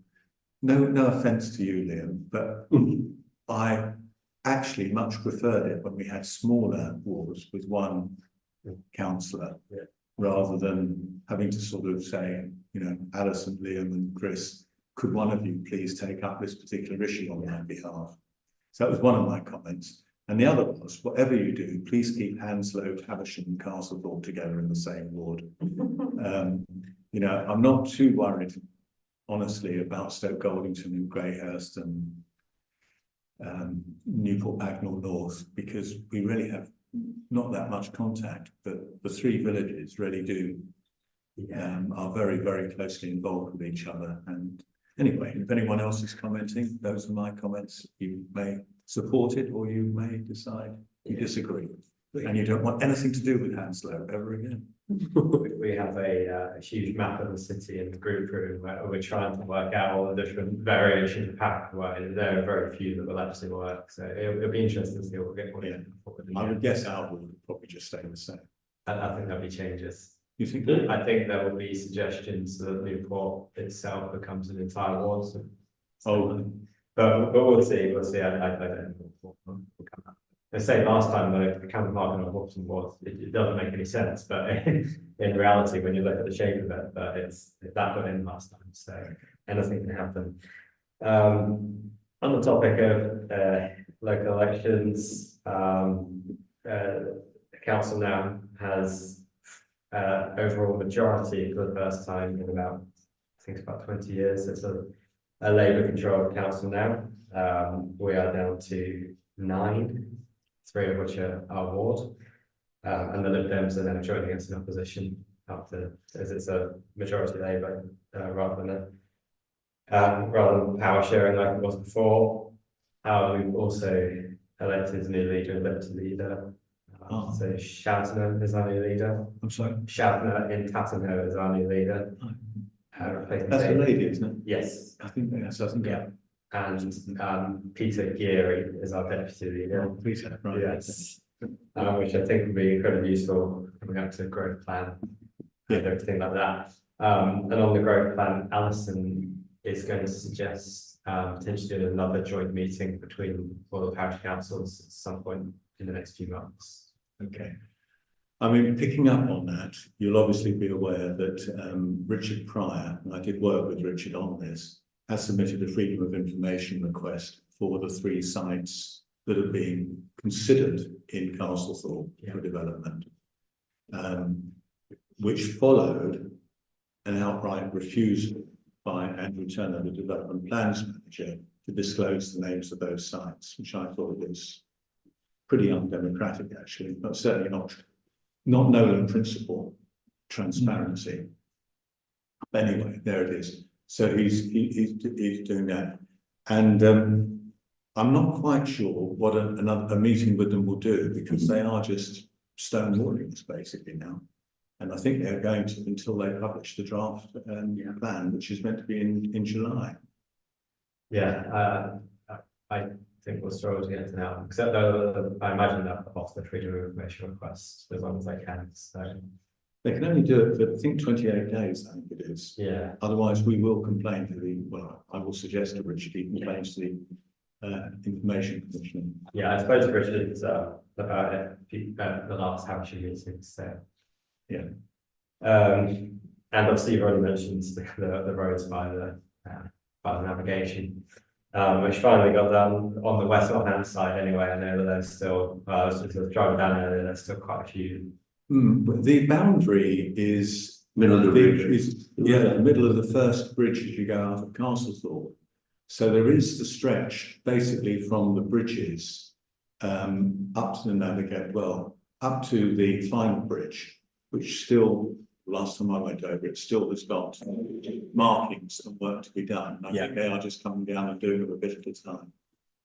no offence to you, Liam, but I actually much preferred it when we had smaller wards with one councillor, rather than having to sort of say, you know, Alison, Liam and Chris, could one of you please take up this particular issue on my behalf? So that was one of my comments. And the other was, whatever you do, please keep Hounslow, Havisham and Castlethorpe together in the same ward. You know, I'm not too worried, honestly, about Stoke Goldington and Greyhurst and Newport Bagnall North, because we really have not that much contact, but the 3 villages really do, are very, very closely involved with each other. And anyway, if anyone else is commenting, those are my comments. You may support it or you may decide you disagree. And you don't want anything to do with Hounslow ever again. we have a huge map of the city in the group room where we're trying to work out all the different variations of pathway. There are very few that will actually work, so it'll be interesting to see what we get. I would guess our ward would probably just stay the same. I think there'll be changes. You think? I think there will be suggestions that Newport itself becomes an entire ward. So, but we'll see. We'll see. I don't know. They say last time the Camden Park and Hobson was, it doesn't make any sense, but in reality, when you look at the shape of it, it's that got in last time, so anything can happen. On the topic of local elections, the council now has overall majority for the first time in about, I think it's about 20 years. It's a Labour controlled council now. We are down to 9. 3 of which are our ward, and the Lib Dems are now joining us in opposition after, as it's a majority Labour rather than power sharing like it was before. We've also elected a new leader, a deputy leader. So Shatner is our new leader. I'm sorry. Shatner in Tattenham is our new leader. That's a lady, isn't it? Yes. I think yes, I think yeah. And Peter Geary is our deputy leader. Peter, right. Yes. Which I think would be incredibly useful coming up to the growth plan and everything like that. And on the growth plan, Alison is going to suggest potentially doing another joint meeting between all the parish councils at some point in the next few months. Okay. I mean, picking up on that, you'll obviously be aware that Richard Pryor, and I did work with Richard on this, has submitted a freedom of information request for the 3 sites that are being considered in Castlethorpe for development, which followed an outright refusal by Andrew Turner, the development plans manager, to disclose the names of those sites, which I thought was pretty undemocratic, actually, but certainly not Nolan principle transparency. Anyway, there it is. So he's doing that, and I'm not quite sure what a meeting with them will do, because they are just stonewalling us basically now. And I think they're going to until they publish the draft plan, which is meant to be in July. Yeah, I think we'll struggle to get to now, except though I imagine that off the freedom of information request as long as they can. So they can only do it for, I think, 28 days. I think it is. Yeah. Otherwise, we will complain to the. Well, I will suggest to Richard he complains to the Information Commission. Yeah, I suppose Richard's about it. The last Hampshire meeting. So yeah. And obviously you've already mentioned the roads by the navigation, which finally got done on the west hand side anyway. I know that there's still, I was just driving down there, there's still quite a few. But the boundary is Middle of the bridge. The middle of the first bridge as you go out of Castlethorpe. So there is the stretch basically from the bridges up to the navigate, well, up to the final bridge, which still, last time I went over, it still has got markings and work to be done. I think they are just coming down and doing it a bit at a time.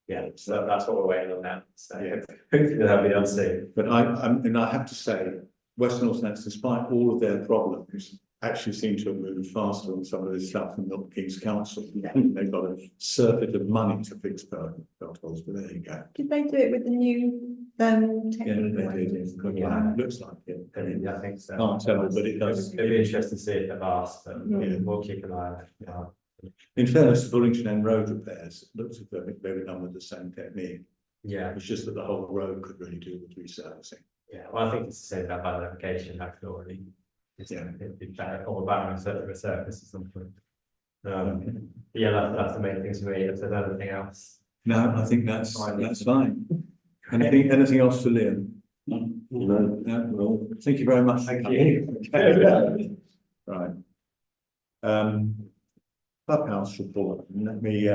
Yeah, so that's what we're waiting on now. So hopefully that'll be done soon. But I have to say, West Northlands, despite all of their problems, actually seem to have moved faster on some of this stuff than Milton Keynes Council. They've got a surfeit of money to fix potholes, but there you go. Did they do it with the new technique? Yeah, they did. Yeah. It looks like it. I think so. Can't tell, but it does. It'll be interesting to see if they've asked, but we'll keep an eye on it. In fairness to Bullington End road repairs, it looks as though they were done with the same technique. Yeah. It's just that the whole road could really do with resurfacing. Yeah, well, I think it's the same about by navigation, actually, already. It'd be better, or better on a surface or something. Yeah, that's the main things for me. If there's anything else. No, I think that's fine. Anything else for Liam? No. No, well, thank you very much. Thank you. Right. Clubhouse report. Let me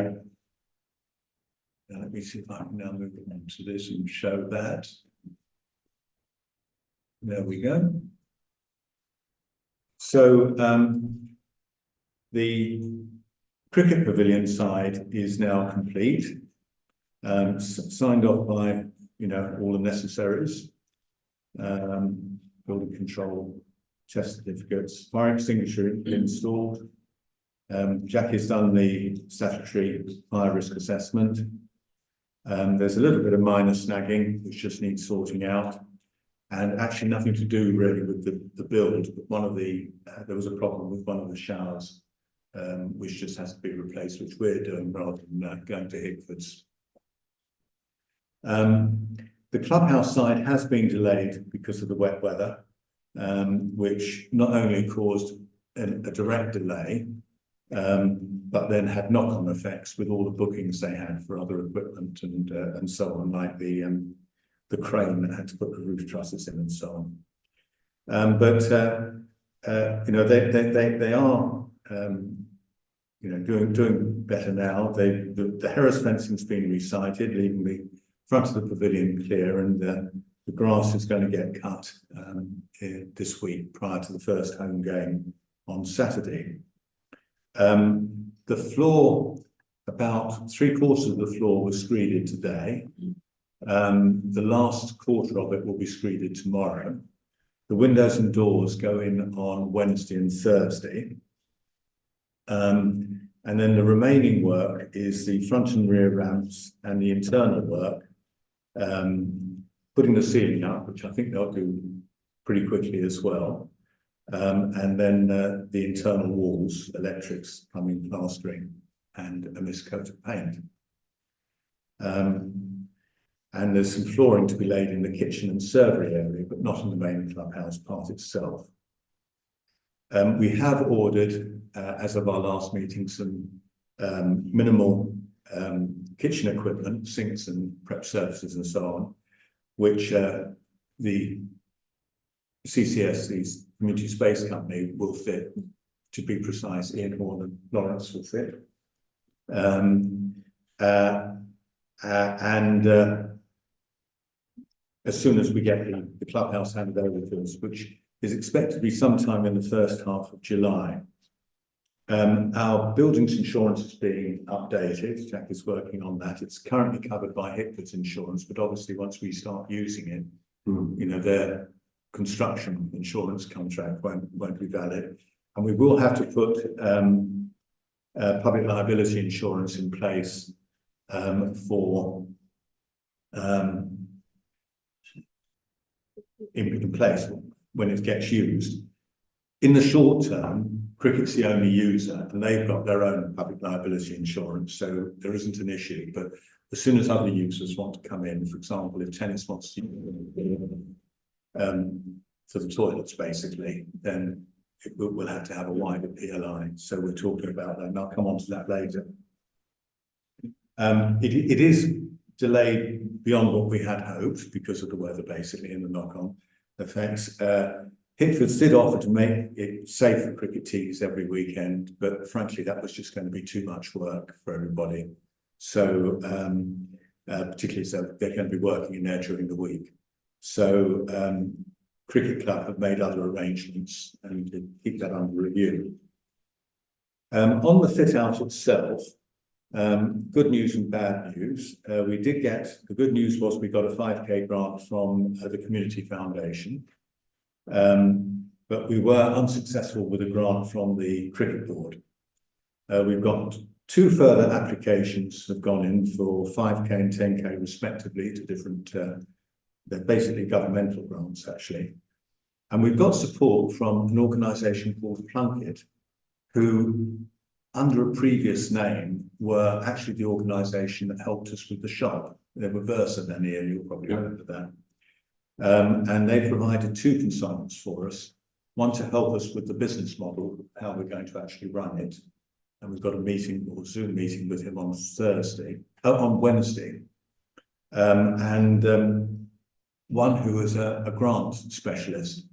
see if I can now move on to this and show that. There we go. So the cricket pavilion side is now complete, signed off by all the necessaries, building control, test certificates, fire extinguisher installed. Jackie's done the statutory fire risk assessment. There's a little bit of minor snagging which just needs sorting out. And actually nothing to do really with the build, but there was a problem with one of the showers, which just has to be replaced, which we're doing rather than going to Hickford's. The clubhouse side has been delayed because of the wet weather, which not only caused a direct delay, but then had knock-on effects with all the bookings they had for other equipment and so on, like the crane that had to put the roof trusses in and so on. They are doing better now. The Harris fencing's been resited, leaving the front of the pavilion clear, and the grass is going to get cut this week prior to the first home game on Saturday. The floor, about 3/4 of the floor was screeded today. The last quarter of it will be screeded tomorrow. The windows and doors go in on Wednesday and Thursday. And then the remaining work is the front and rear ramps and the internal work, putting the ceiling up, which I think they'll do pretty quickly as well. And then the internal walls, electrics, plumbing, plastering, and a miscoat of paint. And there's some flooring to be laid in the kitchen and servery area, but not in the main clubhouse part itself. We have ordered, as of our last meeting, some minimal kitchen equipment, sinks and prep surfaces and so on. which the CCS, the Community Space Company, will fit, to be precise, Ian Horn and Lawrence will fit. As soon as we get the clubhouse handed over to us, which is expected to be sometime in the first half of July. Our buildings insurance is being updated. Jack is working on that. It's currently covered by Hickford's insurance, but obviously once we start using it, you know, their construction insurance contract won't be valid. And we will have to put public liability insurance in place for in place when it gets used. In the short term, Cricket's the only user and they've got their own public liability insurance, so there isn't an issue. But as soon as other users want to come in, for example, if tennis wants to for the toilets basically, then we'll have to have a wider PLI. So we're talking about that, and I'll come on to that later. It is delayed beyond what we had hoped because of the weather basically and the knock-on effects. Hickford's did offer to make it safe for cricket teams every weekend, but frankly, that was just going to be too much work for everybody. So, particularly so they're going to be working in there during the week. So, Cricket Club have made other arrangements and to keep that under review. On the fit out itself, good news and bad news. We did get, the good news was we got a 5k grant from the Community Foundation. But we were unsuccessful with a grant from the Cricket Board. We've got 2 further applications have gone in for 5k and 10k respectively to different, they're basically governmental grants actually. And we've got support from an organisation called Plunkett, who under a previous name were actually the organisation that helped us with the shop. They were Versa then, Ian, you'll probably remember that. And they provided 2 consultants for us, one to help us with the business model, how we're going to actually run it. And we've got a meeting or Zoom meeting with him on Wednesday. One who is a grant specialist,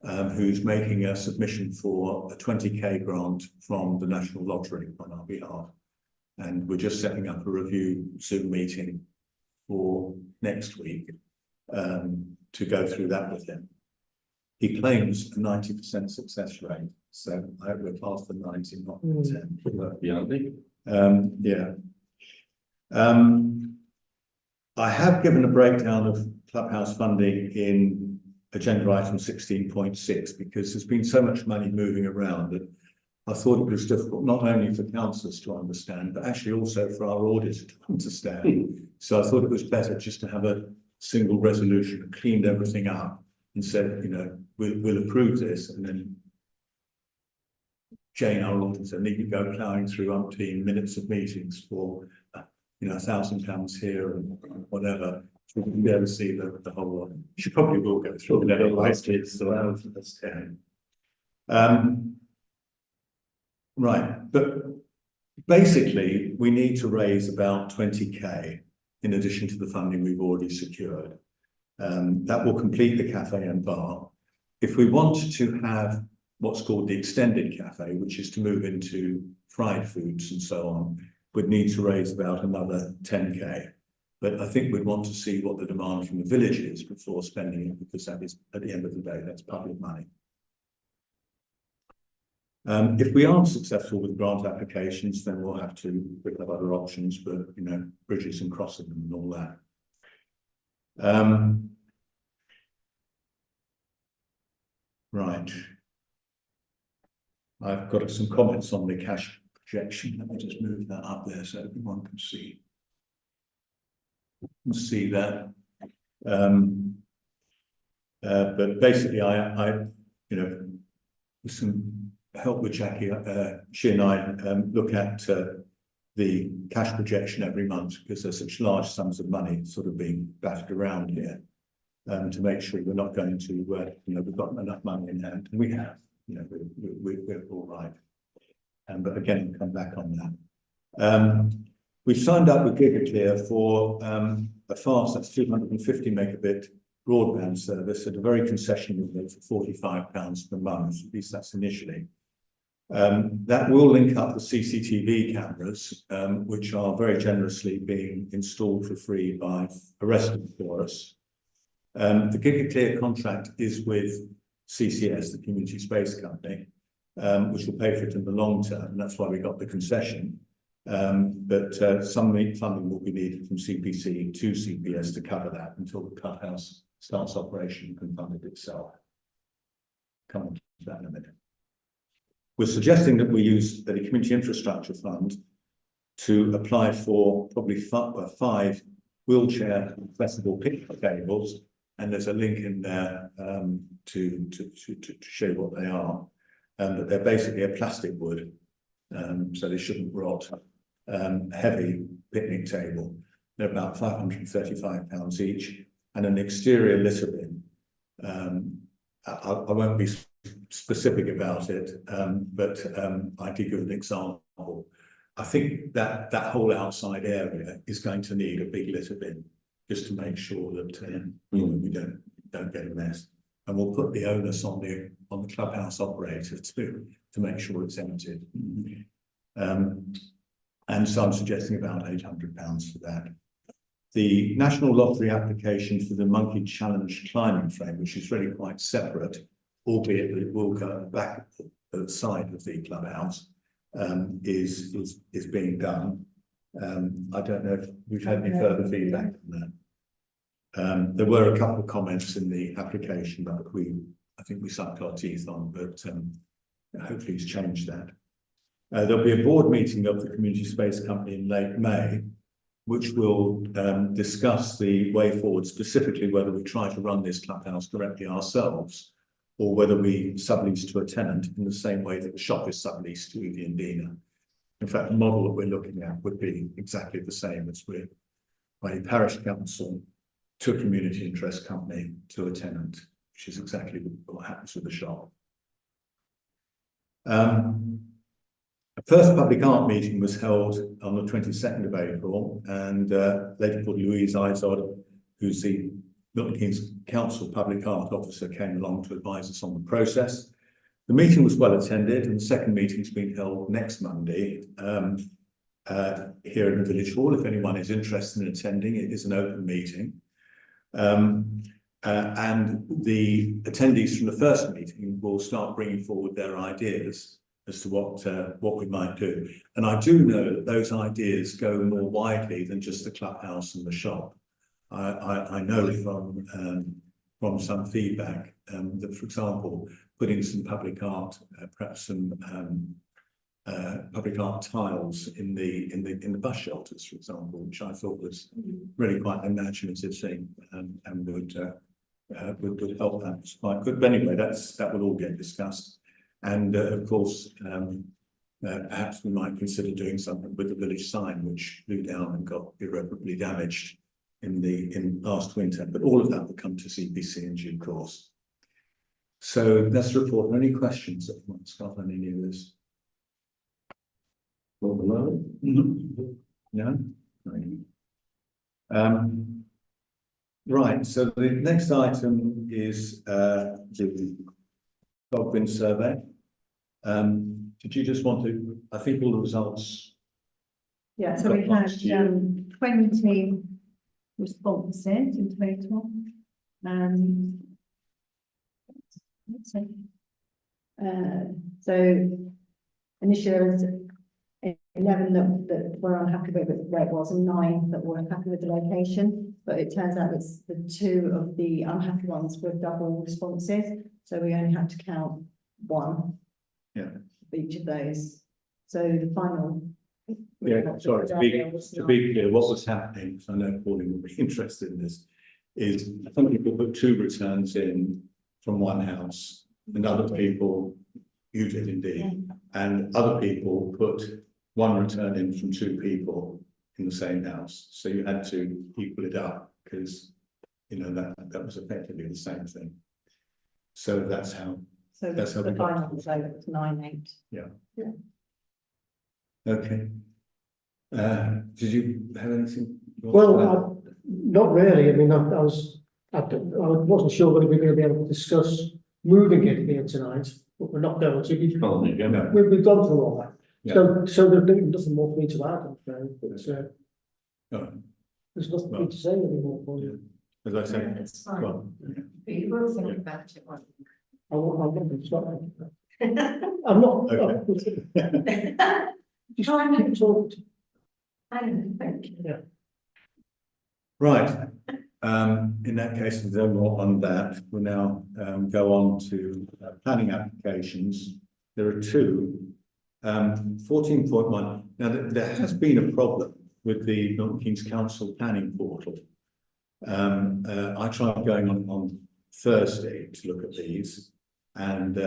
who's making a submission for a 20k grant from the National Lottery on our behalf. And we're just setting up a review Zoom meeting for next week. To go through that with him. He claims a 90% success rate, so I hope we're past the 90, not the 10. Yeah. I have given a breakdown of clubhouse funding in agenda item 16.6 because there's been so much money moving around that I thought it was difficult not only for councillors to understand, but actually also for our auditor to understand. So I thought it was better just to have a single resolution that cleaned everything up and said, you know, we'll approve this, and then Jane, our auditor, needn't go ploughing through umpteen minutes of meetings for, you know, £1,000 here and whatever. So we can be able to see the whole lot. She probably will go through it anyway. It's allowed for this 10. Right, but basically we need to raise about 20k. In addition to the funding we've already secured. That will complete the cafe and bar. If we want to have what's called the extended cafe, which is to move into fried foods and so on, we'd need to raise about another 10k. But I think we'd want to see what the demand from the village is before spending it, because that is, at the end of the day, that's public money. If we aren't successful with grant applications, then we'll have to pick up other options, but you know, bridges and crossing them and all that. Right. I've got some comments on the cash projection. Let me just move that up there so everyone can see. That. But basically, I you know, with some help with Jackie, she and I look at the cash projection every month because there's such large sums of money sort of being battered around here to make sure we're not going to, you know, we've got enough money in hand, and we have, you know, we're all right. But again, we'll come back on that. We've signed up with GigaClear for a fast, that's 250 megabit broadband service at a very concessional rate of £45 per month, at least that's initially. That will link up the CCTV cameras, which are very generously being installed for free by a resident for us. The GigaClear contract is with CCS, the Community Space Company, which will pay for it in the long term, and that's why we got the concession. But some funding will be needed from CPC to CPS to cover that until the clubhouse starts operation and can fund it itself. Come on to that in a minute. We're suggesting that we use the Community Infrastructure Fund to apply for probably 5 wheelchair accessible picnic tables, and there's a link in there to show what they are. But they're basically a plastic wood, so they shouldn't rot. Heavy picnic table. They're about £535 each, and an exterior litter bin. I won't be specific about it, but I did give an example. I think that whole outside area is going to need a big litter bin just to make sure that we don't get a mess. And we'll put the onus on the clubhouse operator to make sure it's emptied. And so I'm suggesting about £800 for that. The National Lottery application for the Monkey Challenge climbing frame, which is really quite separate, albeit that it will go back at the side of the clubhouse, is being done. I don't know if we've had any further feedback on that. There were a couple of comments in the application that I think we sucked our teeth on, but hopefully it's changed that. There'll be a board meeting of the Community Space Company in late May, which will discuss the way forward, specifically whether we try to run this clubhouse directly ourselves or whether we sublease to a tenant in the same way that the shop is subleased to the Indina. In fact, the model that we're looking at would be exactly the same as with a parish council to a community interest company to a tenant, which is exactly what happens with the shop. A first public art meeting was held on the 22nd of April, and a lady called Louise Izod, who's the Milton Keynes Council Public Art Officer, came along to advise us on the process. The meeting was well attended, and the second meeting is being held next Monday here in the Village Hall. If anyone is interested in attending, it is an open meeting. And the attendees from the first meeting will start bringing forward their ideas as to what we might do. And I do know that those ideas go more widely than just the clubhouse and the shop. I know from some feedback that, for example, putting some public art, perhaps some public art tiles in the bus shelters, for example, which I thought was really quite an imaginative thing, and would help. That was quite good. But anyway, that will all get discussed. And of course, perhaps we might consider doing something with the village sign, which blew down and got irreparably damaged in last winter. But all of that will come to CPC in due course. So that's the report. Any questions that might start on any of this? No. Right. So the next item is the Godwin survey. Did you just want to? I think all the results. Yeah. So we had 20 responses in total. So initially there was 11 that were unhappy with where it was, and 9 that were happy with the location. But it turns out that the 2 of the unhappy ones were double responses, so we only had to count 1. Yeah. Of each of those. So the final. Yeah. Sorry. To be clear, what was happening? Because I know Pauline will be interested in this. Is some people put 2 returns in from one house, and other people, you did indeed, and other people put 1 return in from 2 people in the same house. So you had to equal it up because, you know, that was effectively the same thing. So that's how. So that's how the we got final result was 9-8. Yeah. Yeah. Okay. Did you have anything? you Well, want not really, I mean, I wasn't sure whether we were gonna be able to discuss moving it here tonight, but we're not going to, It's on the to add? agenda. No, we've gone through all that. Yeah. So there's nothing more for me to add, I'm afraid, but, no, there's nothing for me to say anymore for you. as I say, That's fine. well, But you will think about it, won't I won't stop. I'm not. Okay. Just keep talking. thank you. right. In that case, there's no more on that. We'll now go on to planning applications. There are two. 14.1. Now, there has been a problem with the Milton Keynes Council planning portal. I tried going on Thursday to look at these, and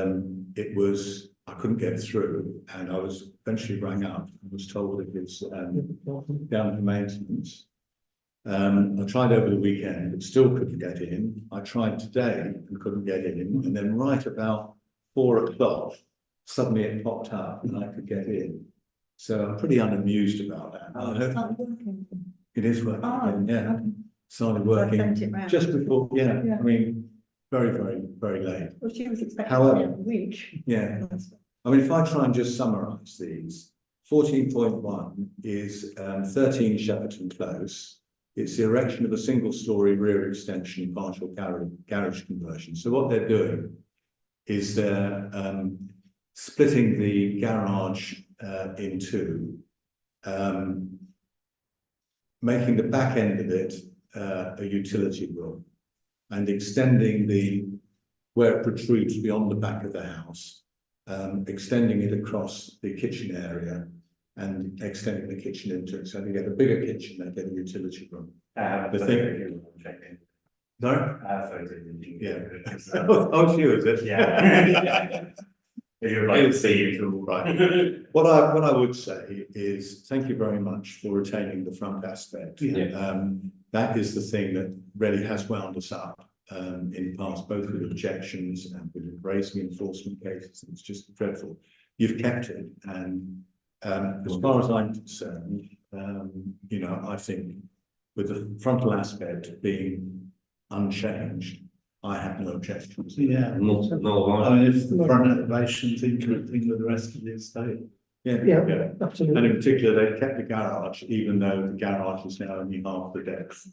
I couldn't get through, and I was eventually rang up and was told it was down to maintenance. I tried over the weekend, but still couldn't get in. I tried today and couldn't get in, and then right about 4 o'clock, suddenly it popped up and I could get in. So I'm pretty unamused about that. It is working, again, yeah. Started working just before, yeah, I mean, very, very, very late. Well, she was expecting However, every week. Yeah, I mean, if I try and just summarise these, 14.1 is 13 Shepperton Close. It's the erection of a single-storey rear extension, partial garage conversion. So what they're doing is they're splitting the garage in two, making the back end of it a utility room, and extending where it protrudes beyond the back of the house, extending it across the kitchen area and extending the kitchen into it. So they get a bigger kitchen, they get a utility room. The thing. No? Yeah. Oh, she was it? Yeah. You're like, see it all. Right. What I would say is thank you very much for retaining the front aspect. Yeah. That is the thing that really has wound us up in the past, both with objections and with raising enforcement cases. It's just dreadful. You've kept it, and as far as I'm concerned, you know, I think with the frontal aspect being unchanged, I have no objections. Yeah. No, I mean, if the front elevation's in keeping with the rest of the estate. Yeah, absolutely. And in particular, they've kept the garage, even though the garage is now only half the depth.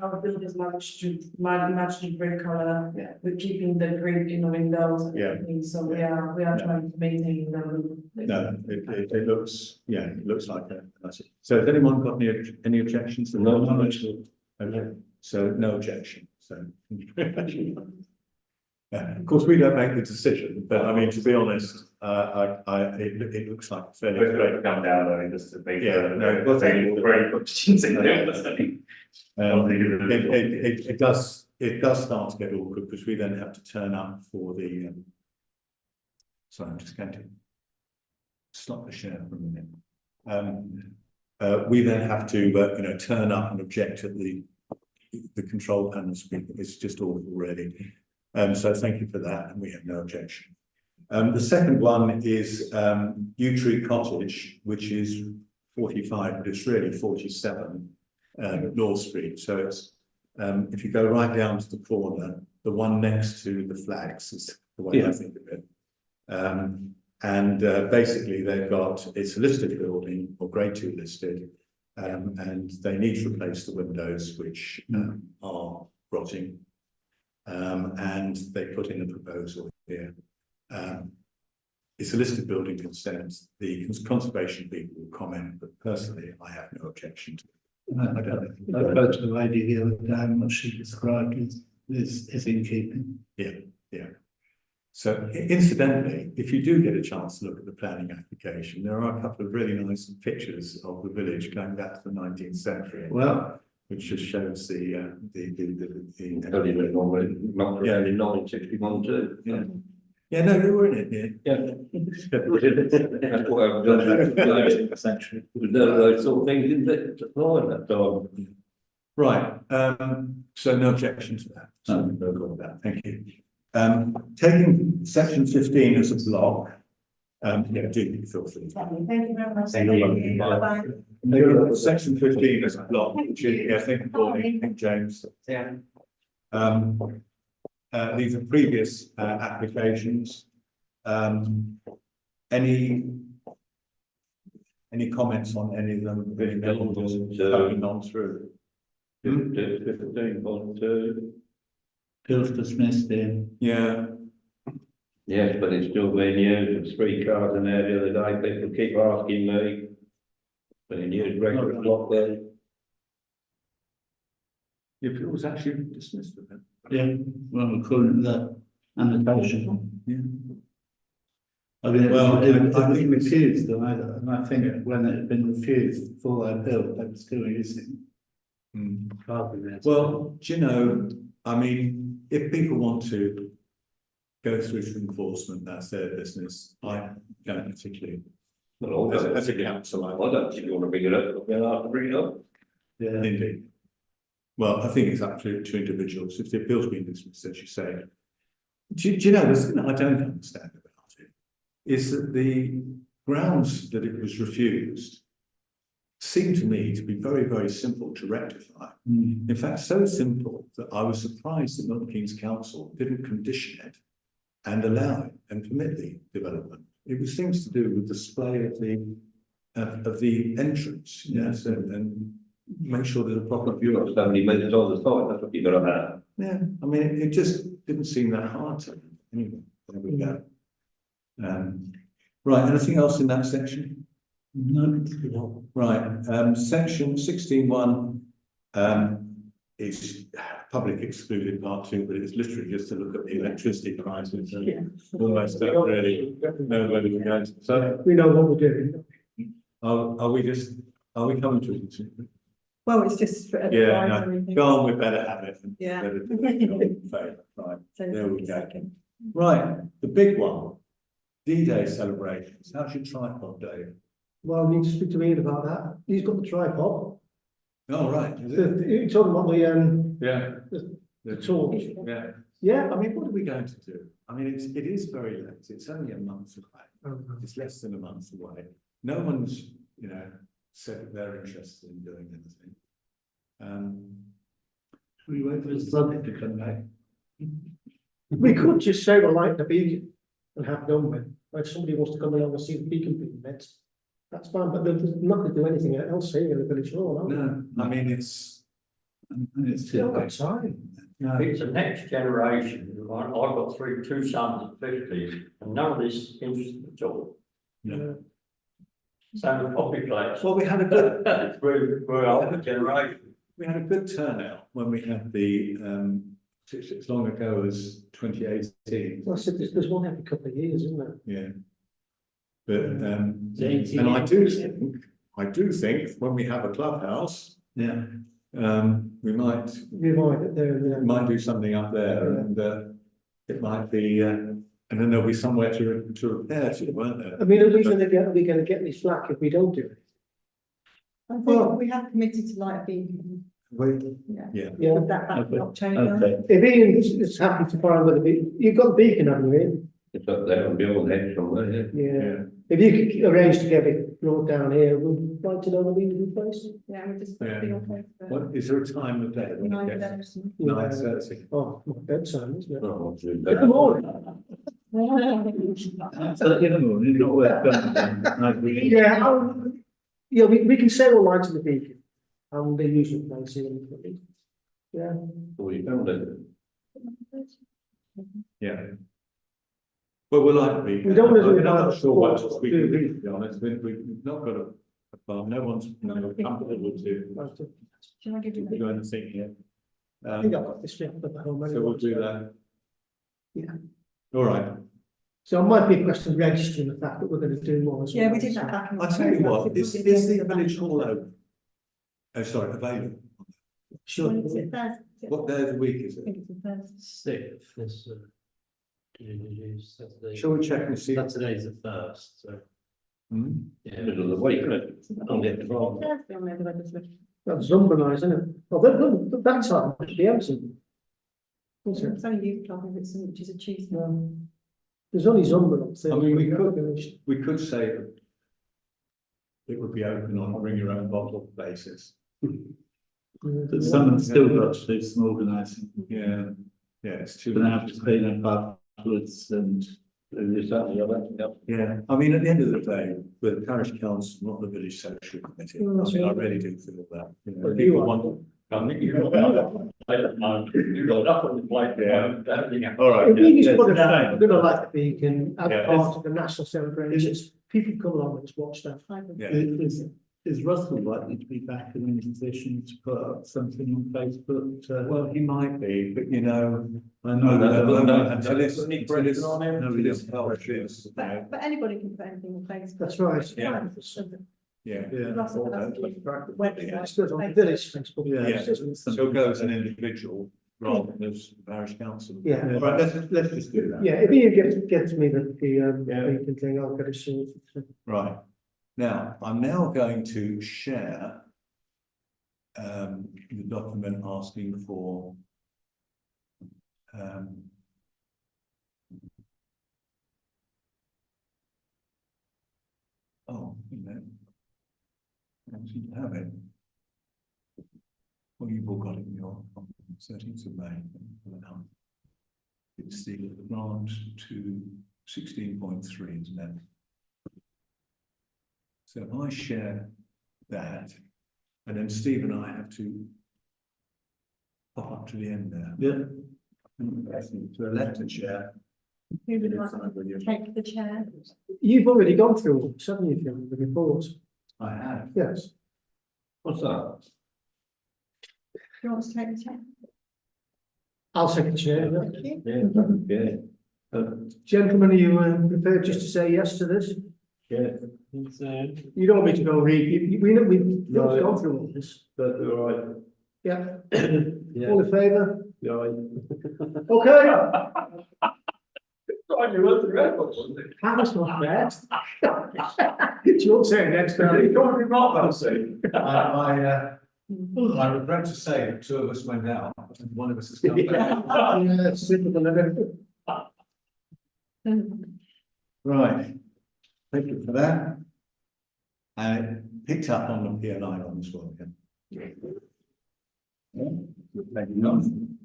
Our builders managed to match the brick color. Yeah. We're keeping the green in the windows. And everything, so we are trying to maintain the room. No, it looks, yeah, it looks like a. So has anyone got any objections? No. Okay, so no objection, so. Of course, we don't make the decision, but I mean, to be honest, it looks like a fairly. It's great to come down though, just to be. Yeah, no, well, very questions in there. It does start to get awkward because we then have to turn up for the. Sorry, I'm just going to stop the share for a minute. We then have to, you know, turn up and object at the control panel speaker. It's just awful, really. So thank you for that, and we have no objection. The second one is Yew Tree Cottage, which is 45, but it's really 47 North Street. So it's if you go right down to the corner, the one next to the flags is the way I think of it. Basically, it's a listed building or grade 2 listed, and they need to replace the windows which are rotting. And they put in a proposal here. It's a listed building consent. The conservation people will comment, but personally, I have no objection to it. I spoke to the lady the other day, and what she described is in keeping. Yeah. So incidentally, if you do get a chance to look at the planning application, there are a couple of really nice pictures of the village going back to the 19th century. Well, which just shows the Only not really 961 too. Yeah, no, you were in it, yeah. That's what I've done. essentially. Those sort of things, isn't it? That time. Right, so no objection to that. So no call that. Thank you. Taking section 15 as a block, Yeah, do feel free. Thank you very much. Thank you. Bye-bye. Section 15 is a block, which is, yeah, thank you, Courtney, thank James. Yeah. These are previous applications. Any comments on any of them? Really, they're all just going on through. 15.2. Appeals dismissed in. Yeah, Yes, but it's still being used. There's 3 cars in there the other day. People keep asking me. Being used regular block there. if it was actually dismissed with them. Yeah, well, according to that annotation. Yeah. I mean, Well, it I was think it's- refused, and I think Yeah. when it had been refused before they appealed, they were still using. Well, do you know, I mean, if people want to go through to enforcement, that's their business. I don't particularly, Well, as a council, I don't think you want to bring it up. They'll have to bring it up. Yeah, indeed. Well, I think it's up to individuals. If the appeal's been dismissed, as you say. Do you know, the thing that I don't understand about it is that the grounds that it was refused seem to me to be very, very simple to rectify. In fact, so simple that I was surprised that Milton Keynes Council didn't condition it and allow it and permit the development. It was things to do with display of the entrance, yes, and make sure there's a proper You've view. got so many metres on the side, that's what you've got to have. Yeah, I mean, it just didn't seem that hard to, anyway, there we go. Right, anything else in that section? no, Right, section 16.1, is public excluded part 2, but it's literally just to look at the electricity prices and almost don't really know whether we're going to. So, We know what we're doing. are we coming to it? Well, it's just. for Yeah, advisory no, thing. go on, we better have it. Yeah. Better do it, go on, in favour, right. So There we just a go. second. Right, the big one, D-Day celebrations. How's your tripod, Dave? Well, I need to speak to Ian about that. He's got the tripod. Oh, right, is it? You're talking about Yeah. the torch. Yeah, Yeah. I mean, what are we going to do? I mean, it is very late. It's only a month away. Oh, It's less than a month away. No one's, said that they're interested in doing anything. we wait for the subject to come back. We could just say we're like the beacon and have done with. If somebody wants to come along and see the beacon being met, that's fine, but they're not going to do anything else here in the village hall, are they? No, I mean, it's Still got time. no, It's the next generation. I've got two sons at 50, and none of this interests them at all. no. Same with copy plates. Well, we had a good We're older generation. we had a good turnout when we had the as long ago as 2018. Well, I said there's one every couple of years, isn't there? Yeah. But It's 18 and I do think when we have a clubhouse, Yeah, we might Revive it there and there. do something up there, and it might be and then there'll be somewhere to repair to, won't there? I mean, are we going to get any flack if we don't do it? I Well- think we have committed to light a beacon. Yeah. Yeah. Yeah. Put that back in October. okay. If Ian is happy to find whether you've got the beacon, haven't you, Ian? It's up there on the old hedge somewhere, yeah. Yeah. If you could arrange to get it brought down here, we'd like to know whether you can replace it. Yeah, we just. Yeah. be okay for What is there a time of day when it gets 9:30? Oh, my bedtime, isn't it? Oh, it's in Good morning. So, you know, you're not worth going. Yeah, we can say all lights in the beacon, and they usually place here. Yeah. Well, you found it. Yeah. Well, we'll like to be. We don't want to do I'm not it sure what like- else we can do, to be honest. We've not got a farm. No one's comfortable to Shall I give you? do anything here. I think I've got this filled at home. So we'll do that. Yeah. All right. So it might be a question of registering the fact that we're going to do more as well. Yeah, we did that back in. I'll tell you October. what, is the village hall open? Oh, sorry, available. Sure. When is it Thursday? What day of the week is I it? think it's a Thursday. 6th is Saturday. Shall we check and see? Saturday's the 1st, so. Hmm? Yeah. Middle of the week, isn't it? I'll get it wrong. Thursday on there, but I just looked. That's Zumbanized, isn't it? Well, that time should be empty. Isn't it? It's only youth club if it's, which is a Tuesday. There's only Zumba up there. I mean, we could say that it would be open on a bring your own bottle basis. But someone's still got to do some organising. Yeah, it's too. Gonna have to clean up afterwards and. Yeah, I mean, at the end of the day, we're the parish council, not the village social committee. I mean, I really do feel that, you know, But people you are. want. You've got enough on the plate. Yeah. All right. If we just yeah, put it yeah. out, we're gonna like the beacon, as Yeah. part of the national celebrations, people come along and just watch that. Yeah. Is Russell likely to be back in a position to put up something on Facebook? Well, he might be, but you know, I know that. until this, Any pressure on him? No, we don't. But anybody can put anything in place. That's right. Yeah. Yeah. Russell has to Yeah, it's good on the village principle. Yeah. So go as an individual rather than as parish council. Yeah. All right, let's just do that. Yeah, if you get me the beacon thing, I'll get it sorted. Right, now, I'm now going to share the document asking for oh, you know, I don't seem to have it. Well, you've all got it in your 13th of May. It's the grant to 16.3, isn't it? So if I share that, and then Steve and I have to pop up to the end there. Yeah. To the left and share. Who would like to take the chair? You've already gone through all this, haven't you, Phil, the report? I have. Yes. What's that? Do you want to take the chair? I'll take the chair. yeah. Thank you. Yeah. Gentlemen, are you prepared just to say yes to this? Yeah. You don't want me to go read, we've No. gone through all this. But all right. Yeah, Yeah. all in favour? Yeah. Okay. Right, you went through that, wasn't it? That's not bad. You'll say next time. You can't be wrong, I'll say. I regret to say that two of us went out, and one of us has come back. Yeah, simple and everything. Right, thank you for that. And it picked up on the PLI on as well, yeah. Thank you, John.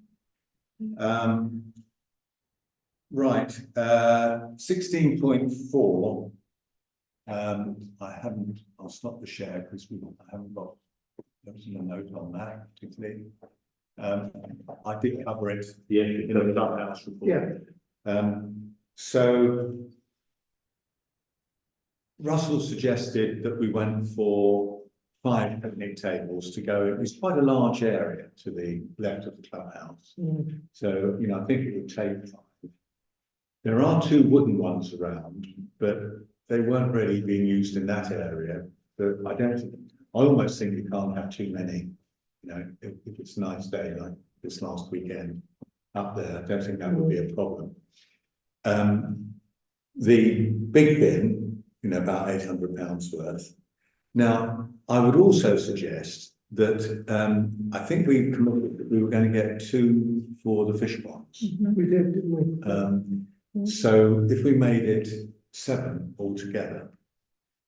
Right, 16.4. I'll stop the share because I haven't got, there was no note on that particularly. I did cover it in the Clubhouse report. Yeah. So Russell suggested that we went for 5 picnic tables to go. It's quite a large area to the left of the clubhouse. So, you know, I think it would take 5. There are 2 wooden ones around, but they weren't really being used in that area. But I almost think you can't have too many, you know, if it's a nice day like this last weekend up there, I don't think that would be a problem. The big bin, you know, about £800 worth. Now, I would also suggest that I think we were going to get 2 for the fish ponds. We did, didn't we? So if we made it 7 altogether,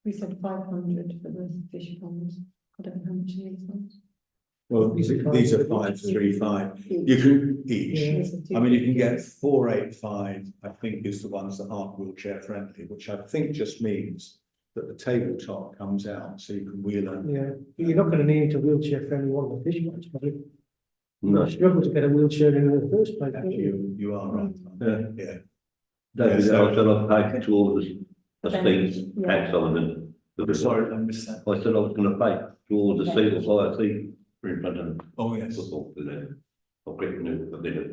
We said 500 for the fish ponds. I don't know how much these ones. well, these are 535. You can each. I mean, you can get 485, I think, is the ones that aren't wheelchair friendly, which I think just means that the tabletop comes out so you can wheel it. Yeah, but you're not going to need a wheelchair for any one of the fish ones, probably. No. You struggle to get a wheelchair in the first place. don't you? You are right. Yeah. David, so- I said I'd pay towards the seats Yeah. outside of the. Sorry, I missed that. I said I was gonna pay towards the seat, so I see in front of them. Oh, yes. Football, and then I'll get a bit of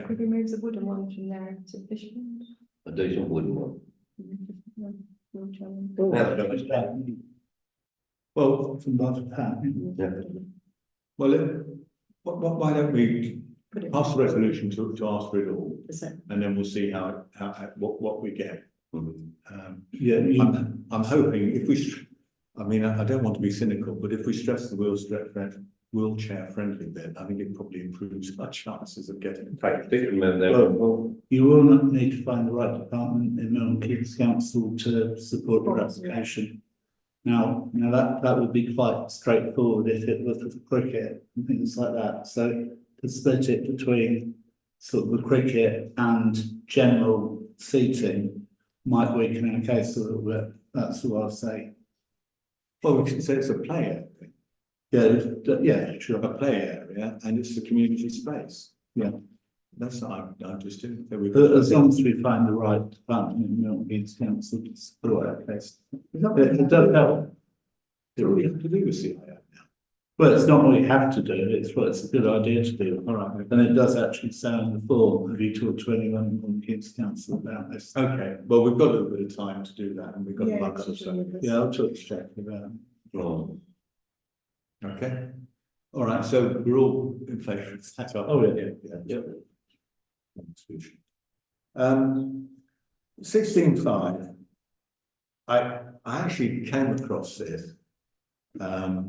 Could we move the wooden one from there to the fish ponds? a decent wooden one. Wheelchair one. Oh, Yeah. Well, From that pack. Yeah. well, why don't we Put it- pass the resolution to ask for it all, Percent. and then we'll see what we get. Mhm. Yeah, I'm hoping if I don't want to be cynical, but if we stress the wheelchair friendly bit, I think it probably improves improves our chances of getting. In fact, particularly there. Well, you will not need to find the right department in Milton Keynes Council to support your application. Now, that would be quite straightforward if it was for cricket and things like that. So to split it between sort of the cricket and general seating might weaken our case a little bit. That's what I'll say. Well, we can say it's a play area, Yeah, sure. a play area, and it's the community space. Yeah. That's I'm just doing. As long as we find the right department in Milton Keynes Council to support our case. It does help. Do we have to do with CIO now? Well, it's not what you have to do, it's what it's a good idea to do. All right. And it does actually say on the form, have you talked to anyone in Milton Keynes Council about this? Okay, well, we've got a little bit of time to do that, and we've got Yeah, a month or so. Yeah, I'll talk to Jackie about it. Oh, Okay, all right, so we're all in favour of that. Oh, yeah. Yeah. Um, 16.5. I actually came across this. I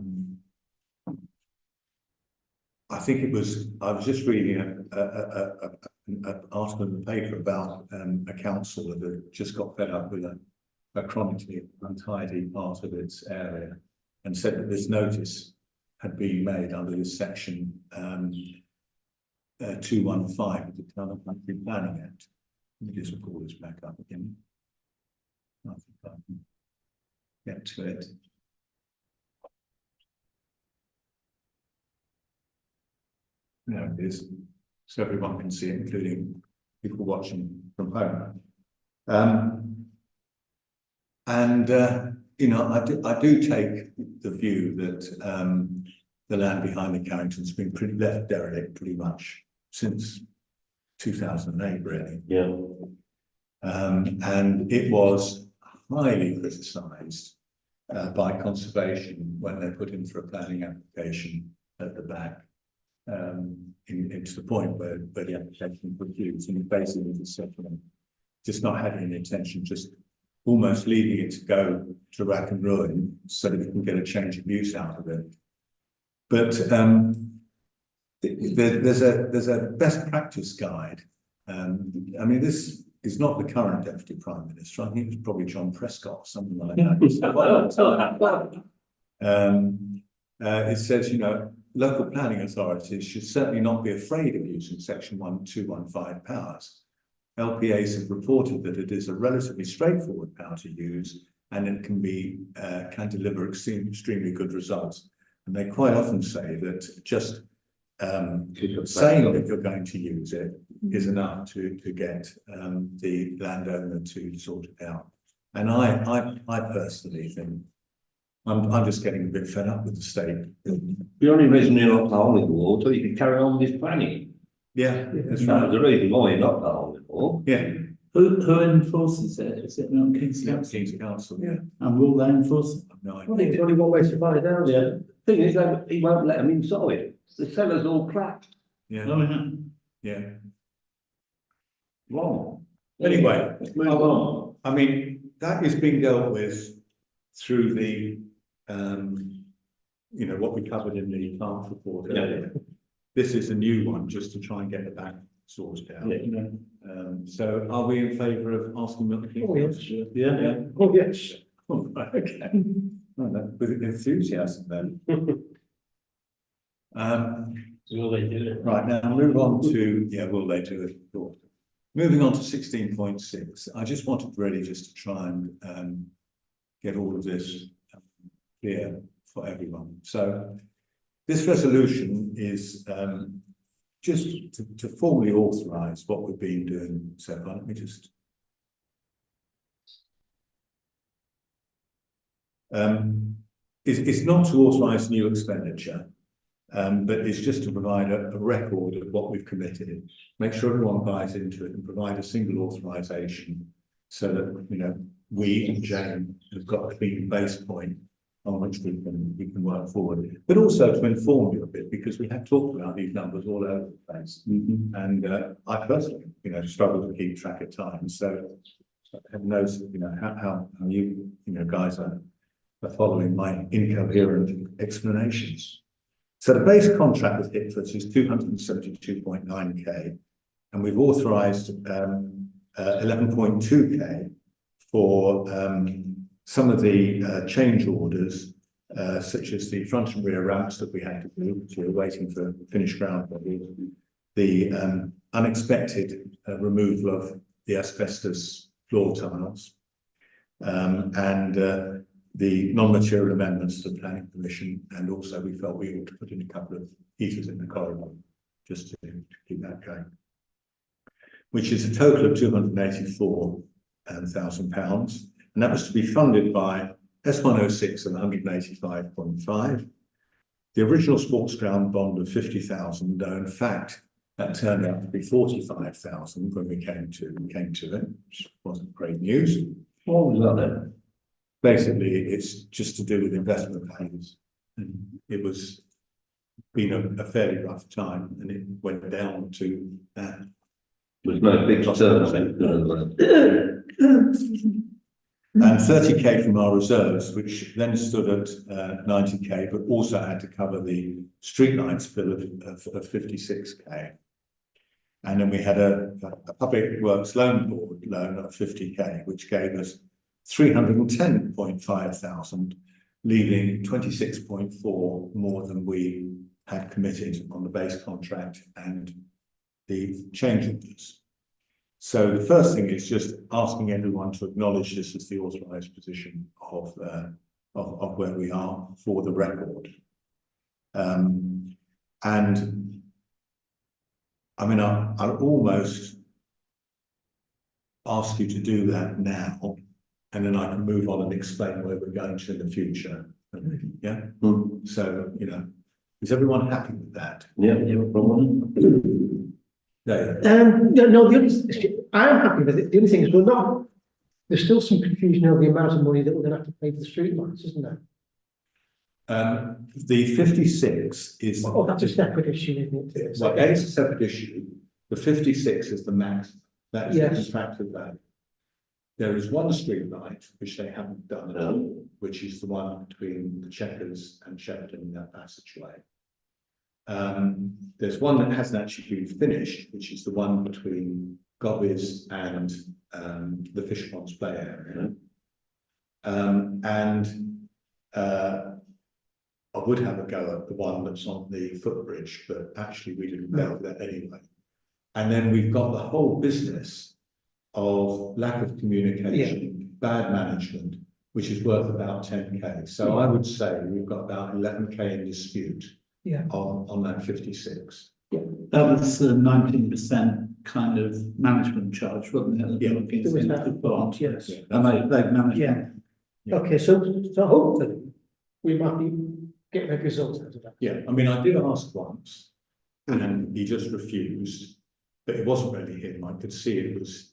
think it was, I was just reading an article in the paper about a council that had just got fed up with a chronically untidy part of its area and said that this notice had been made under this section 215 of the Town and Country Planning Act. Let me just pull this back up again. I think I can get to it. There it is, so everyone can see it, including people watching from home. You know, I do take the view that the land behind the Carrington's been pretty left derelict pretty much since 2008, really. yeah. And it was highly criticised by conservation when they put in for a planning application at the back. Into the point where the application was used, and basically just said, you know, just not having any attention, just almost leaving it to go to rack and ruin so that we can get a change of use out of it. But there's a best practice guide. I mean, this is not the current Deputy Prime Minister. I think it was probably John Prescott or something like that. It says, you know, local planning authorities should certainly not be afraid of using section 1215 powers. LPAs have reported that it is a relatively straightforward power to use, and it can deliver extremely good results. And they quite often say that just saying that you're going to use it is enough to get the landowner to sort it out. And I personally think I'm just getting a bit fed up with the state. The only reason you're not holding the wall, so you can carry on with this planning. Yeah, that's That's right. the reason why you're not holding the wall. Yeah, Who enforces it? Is it Milton Keynes Council? King's Council, yeah. And will they enforce it? No I think idea. it's only one way to find out. Yeah. Thing is, he won't let them inside. The cellar's all cracked. Yeah, No, no. yeah. Wrong. Anyway, Move on. I mean, that is being dealt with through the, you know, what we covered in the plant report earlier. This is a new one, just to try and get the back sorted out. Yeah. So are we in favour of asking Milton Keynes? Oh, yes. Council? Yeah. Oh, yes. Oh, right, okay. Well, that- with enthusiasm then. Will they do it? Right, now move on to, yeah, will they do it? Sure. Moving on to 16.6, I just wanted really just to try and get all of this clear for everyone. So this resolution is just to formally authorise what we've been doing so far. Let me just. It's not to authorise new expenditure, but it's just to provide a record of what we've committed, make sure everyone buys into it and provide a single authorisation so that, you know, we and Jane have got a clean base point on which we can work forward, but also to inform you a bit, because we have talked about these numbers all over the place. And I personally, you know, struggle to keep track of time. So heaven knows, you know, how you know, guys are following my incoherent explanations. So the base contract with Hitfords is 272.9k, and we've authorised 11.2k for some of the change orders, such as the front and rear ramps that we had to do, which we were waiting for finished ground, the unexpected removal of the asbestos floor tiles, and the non-material amendments to the planning permission, and also we felt we ought to put in a couple of heaters in the corridor just to keep that going, which is a total of £284,000, and that was to be funded by S106 and 185.5. The original sports ground bond of 50,000, though in fact that turned out to be 45,000 when we came to it, which wasn't great news. What was that then? Basically, it's just to do with investment values, and it was been a fairly rough time, and it went down to that. There's no big service. And 30k from our reserves, which then stood at 90k, but also had to cover the streetlights bill of 56k. And then we had a public works loan board loan of 50k, which gave us 310.5 thousand, leaving 26.4 more than we had committed on the base contract and the change orders. So the first thing is just asking everyone to acknowledge this as the authorised position of where we are for the record. And I mean, I'll almost ask you to do that now, and then I can move on and explain where we're going to in the future. Yeah. So, you know, is everyone happy with that? Yeah, no problem. No. No, I am happy with it. The only thing is there's still some confusion over the amount of money that we're gonna have to pay for the streetlights, isn't there? The 56 is. Oh, that's a separate issue, isn't it? Well, it's a separate issue. The 56 is the max. That is the contracted value. There is one street light which they haven't done at all, which is the one between the Checkers and Shepperton in that passageway. There's one that hasn't actually been finished, which is the one between Gobbies and the Fisherman's Play area. I would have a go at the one that's on the footbridge, but actually we didn't go for that anyway. And then we've got the whole business of lack of communication, bad management, which is worth about 10k. So I would say we've got about 11k in dispute on that 56. That was 19% kind of management charge, wasn't it? Yeah. There was that part, yes. And they've managed. Yeah. Okay, so hopefully we might be getting a result out of that. Yeah, I mean, I did ask once and he just refused, but it wasn't really him. I could see it was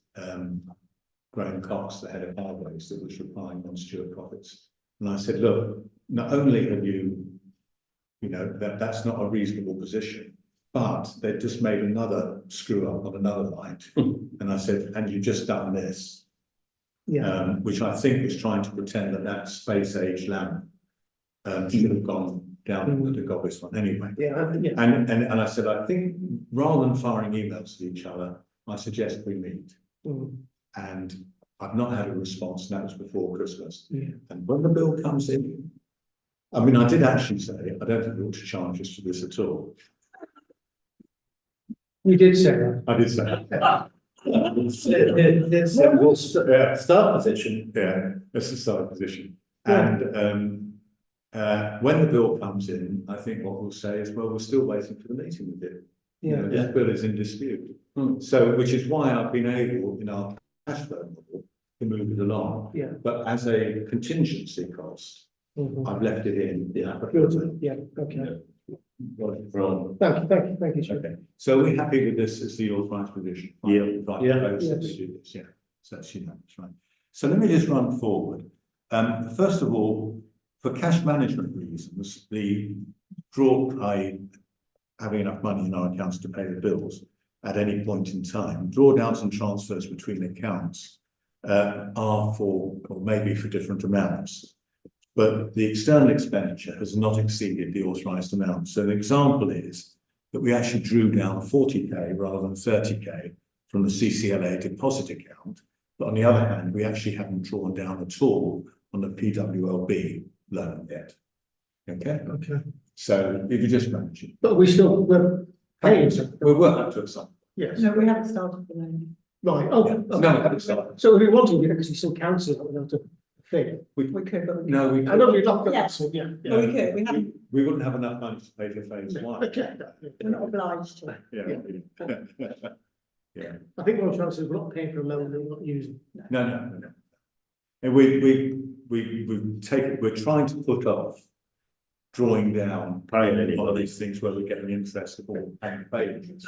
Graham Cox, the head of highways, that was replying on Stuart Profits. And I said, look, not only have you know, that's not a reasonable position, but they've just made another screw up on another light. And I said, and you've just done this, which I think was trying to pretend that that space age lamp should have gone down to the Gobbies one anyway. And I said, I think rather than firing emails to each other, I suggest we meet. And I've not had a response, and that was before Christmas. And when the bill comes in, I mean, I did actually say, I don't think we ought to charge us for this at all. We did say that. I did say that. It's start position. Yeah, that's the start position. And when the bill comes in, I think what we'll say is, well, we're still waiting for the meeting with it. You know, this bill is in dispute. So, which is why I've been able, in our cash flow model, to move it along. But as a contingency cost, I've left it in. Okay. From. Thank you, Chair. Okay, so we're happy with this as the authorised provision. So that's unanimous, right? So let me just run forward. First of all, for cash management reasons, the having enough money in our accounts to pay the bills at any point in time, drawdowns and transfers between accounts are for, or maybe for different amounts. but the external expenditure has not exceeded the authorised amount. So the example is that we actually drew down 40k rather than 30k from the CCLA deposit account. But on the other hand, we actually haven't drawn down at all on the PWLB loan yet. Okay, Okay, so if you just manage it, but we're paying some, we'll work up to it some. yes, No, we haven't started the loan. right, oh. Yeah. okay. No, we haven't started. So if we wanted, we actually some council that would have to pay. We could, but we. No, we I know we're not going Yes. to, yeah. Well, we could, we haven't, we wouldn't have enough money to pay for phase one. Okay. we're not obliged to. Yeah. Yeah. I think what I'm trying to say, we're not paying for a loan that we're not using. No. And we've taken, we're trying to put off drawing down Paying on these things where we're getting interest of all paying payments.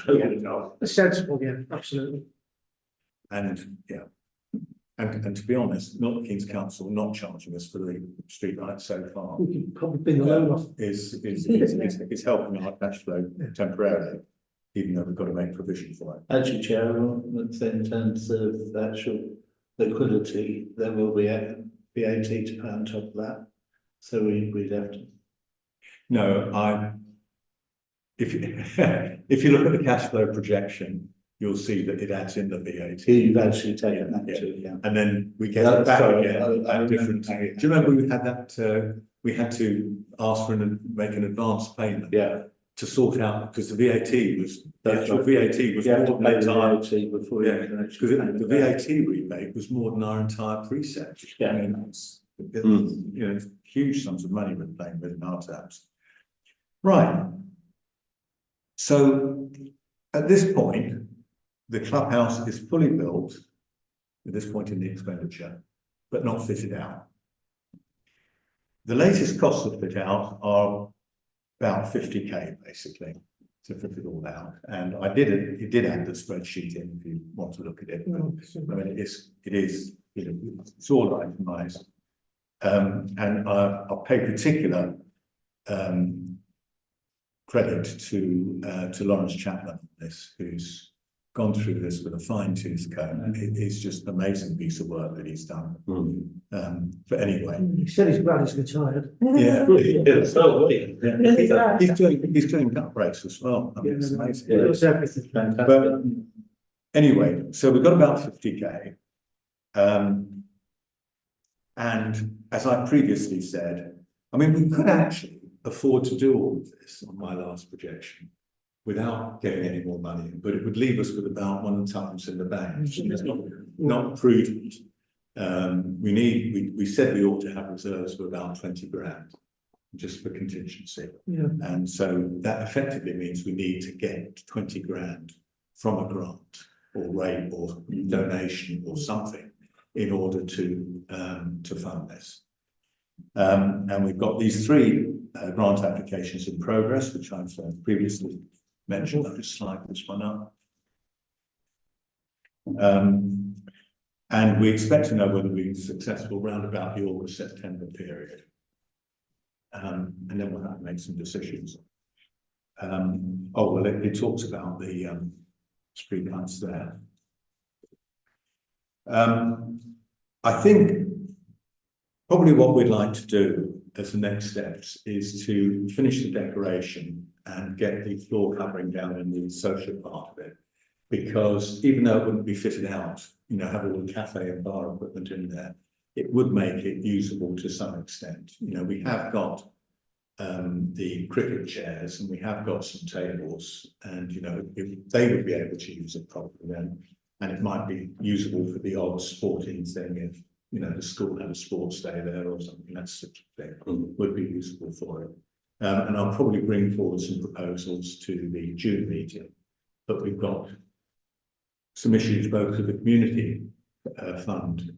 It's sensible, yeah, absolutely. And, yeah. And to be honest, Milton Keynes Council not charging us for the streetlights so far We could probably bin the loan off. is helping our cash flow temporarily, even though we've got to make provision for it. Actually, Chair, in terms of actual liquidity, there will be a VAT to pay on top of that. So we'd have to. No, if you, if you look at the cash flow projection, you'll see that it adds in the VAT. You've actually taken that Yeah. too, yeah. And then we get No, it back sorry, again I at different. Do remember. you remember we had that, we had to ask for make an advance payment Yeah. to sort out, because the VAT was, the That's actual right. VAT was You have more to than pay the the entire, VAT before you yeah, can because actually. pay the VAT rebate was more than our entire precept. Yeah. I mean, you know, it's huge sums of money we're playing with in our tax. Right. So at this point, the clubhouse is fully built at this point in the expenditure, but not fitted out. The latest costs of fit out are about 50k basically to fit it all out. And it did add the spreadsheet in if you want to look at it. But, I mean, it is, you know, it's all itemized. And I'll pay particular credit to Lawrence Chapman on this, who's gone through this with a fine tooth comb. It is just an amazing piece of work that he's done. But anyway, He said he's glad he's retired. yeah. So we. Yeah. He's doing cut breaks as well. I mean, it's amazing. Yeah. It's everything. Fantastic. But anyway, so we've got about 50k. And as I previously said, I mean, we could actually afford to do all of this on my last projection without getting any more money in, but it would leave us with about 1 times in the bank. It's not prudent. We said we ought to have reserves for about 20 grand just for contingency. Yeah. And so that effectively means we need to get 20 grand from a grant or rate or donation or something in order to fund this. And we've got these 3 grant applications in progress, which I've previously mentioned. I'll just slide this one up. And we expect to know whether we're successful round about the August-September period. And then we'll have to make some decisions. It talks about the street lights there. I think probably what we'd like to do as the next steps is to finish the decoration and get the floor covering down in the social part of it. Because even though it wouldn't be fitted out, you know, have all the cafe and bar equipment in there, it would make it usable to some extent. You know, we have got the cricket chairs and we have got some tables, and, you know, if they would be able to use it properly then, and it might be usable for the odd sporting thing if, you know, the school had a sports day there or something, that sort of thing would be useful for it. And I'll probably bring forward some proposals to the June meeting, but we've got some issues both with the community fund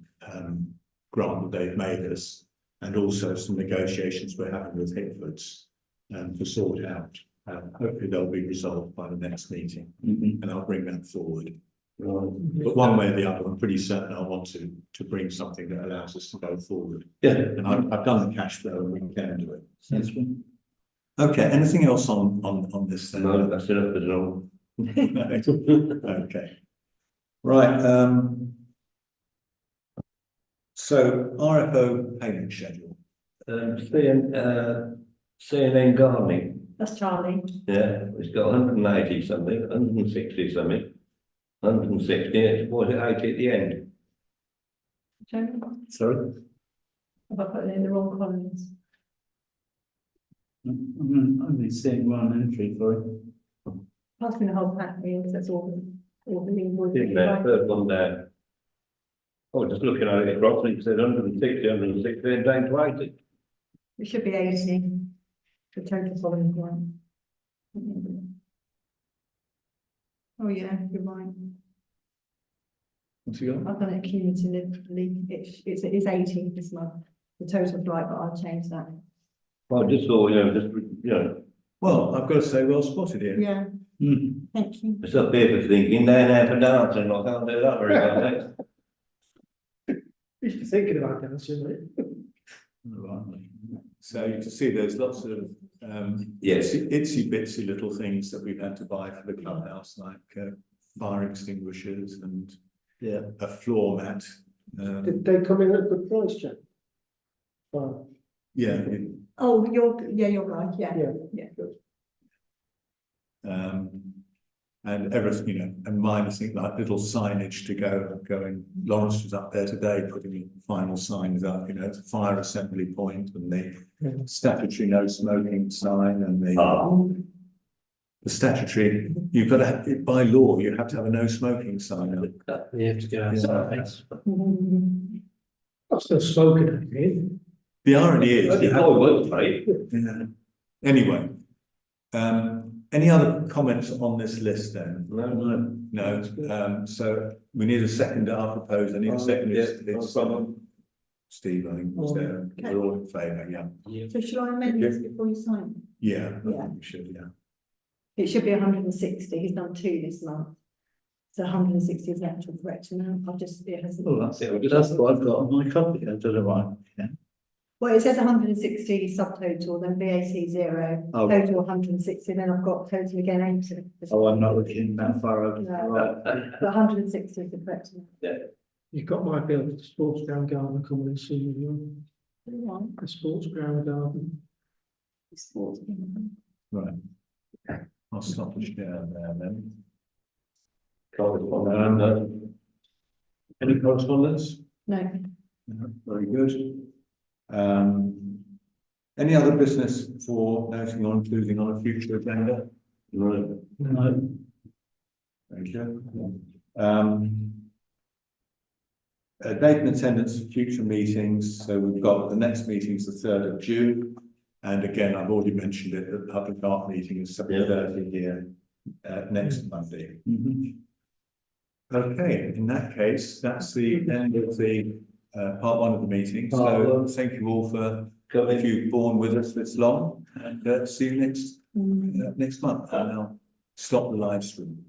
grant that they've made us, and also some negotiations we're having with Hickfords to sort out. Hopefully they'll be resolved by the next meeting, and I'll bring that forward. But one way or the other, I'm pretty certain I want to bring something that allows us to go forward. Yeah. And I've done the cash flow and we can do it. That's Okay, anything else on this then? No, that's enough as well. Okay. Right, so RFO payment schedule. CNN gardening, That's Charlie. yeah, it's got 180 something, 160 something. 160, it's was it 80 at the end? Sorry? Have I put it in the wrong columns? I'm only seeing one entry for it. Pass me the whole pack, because that's all the invoices. Yeah, third one there. Oh, just looking at it across, it said 160, 160, and down to 80. It should be 80. The total following one. Oh, yeah, you're right. What's he got? I've done it cumulatively. It is 80 this month. The total's right, but I'll change that. Well, I just thought, just, Well, I've got to say, well spotted here. Yeah, Hmm. thank you. it's up here for thinking, down there for dancing, I can't do that very well, thanks. You should be thinking about that, shouldn't it? Right. So you can see there's lots of Yes. itsy bitsy little things that we've had to buy for the clubhouse, like fire extinguishers and Yeah. a floor mat. Did they come in at a good price, Jack? Well, Yeah, Oh, you're right, yeah. yeah, good. and everything, and minor things like little signage to going. Lawrence was up there today putting the final signs up, the fire assembly point and the statutory no smoking sign and the statutory, you've got to have it by law, you have to have a no smoking sign up. You have to go outside. I'm still smoking, I think. The irony is, Bloody hell, won't they? yeah. Anyway, any other comments on this list then? No, so we need a second, I propose, I need a second. It's Steve, I think, was there, we're all in favour, yeah. So shall I amend this before you sign? Yeah, I Yeah. think we should, yeah. It should be 160, he's done 2 this month. So 160 is the actual correct amount, it hasn't. Oh, that's what I've got on my copy. I don't know why. Yeah. Well, it says 160 subtotal, then VAT 0, Oh. total 160, then I've got total again 80. Oh, I'm not looking that far over. No. Right. But 160 is the correct amount. You've got my bill for the sports ground garden coming and see you. Right. The sports ground garden. Sports. Right. I'll stop the share there then. Any correspondence? No, No, very good. Any other business for noting on, including on a future agenda? No. No. Thank you. Date and attendance for future meetings, so we've got the next meeting is the 3rd of June. And again, I've already mentioned it, the public art meeting is 7:30 here, next Monday. Mhm. Okay, in that case, that's the end of the part 1 of the meeting, so thank you all for, if you've borne with us this long, and see you next month, and I'll stop the live stream.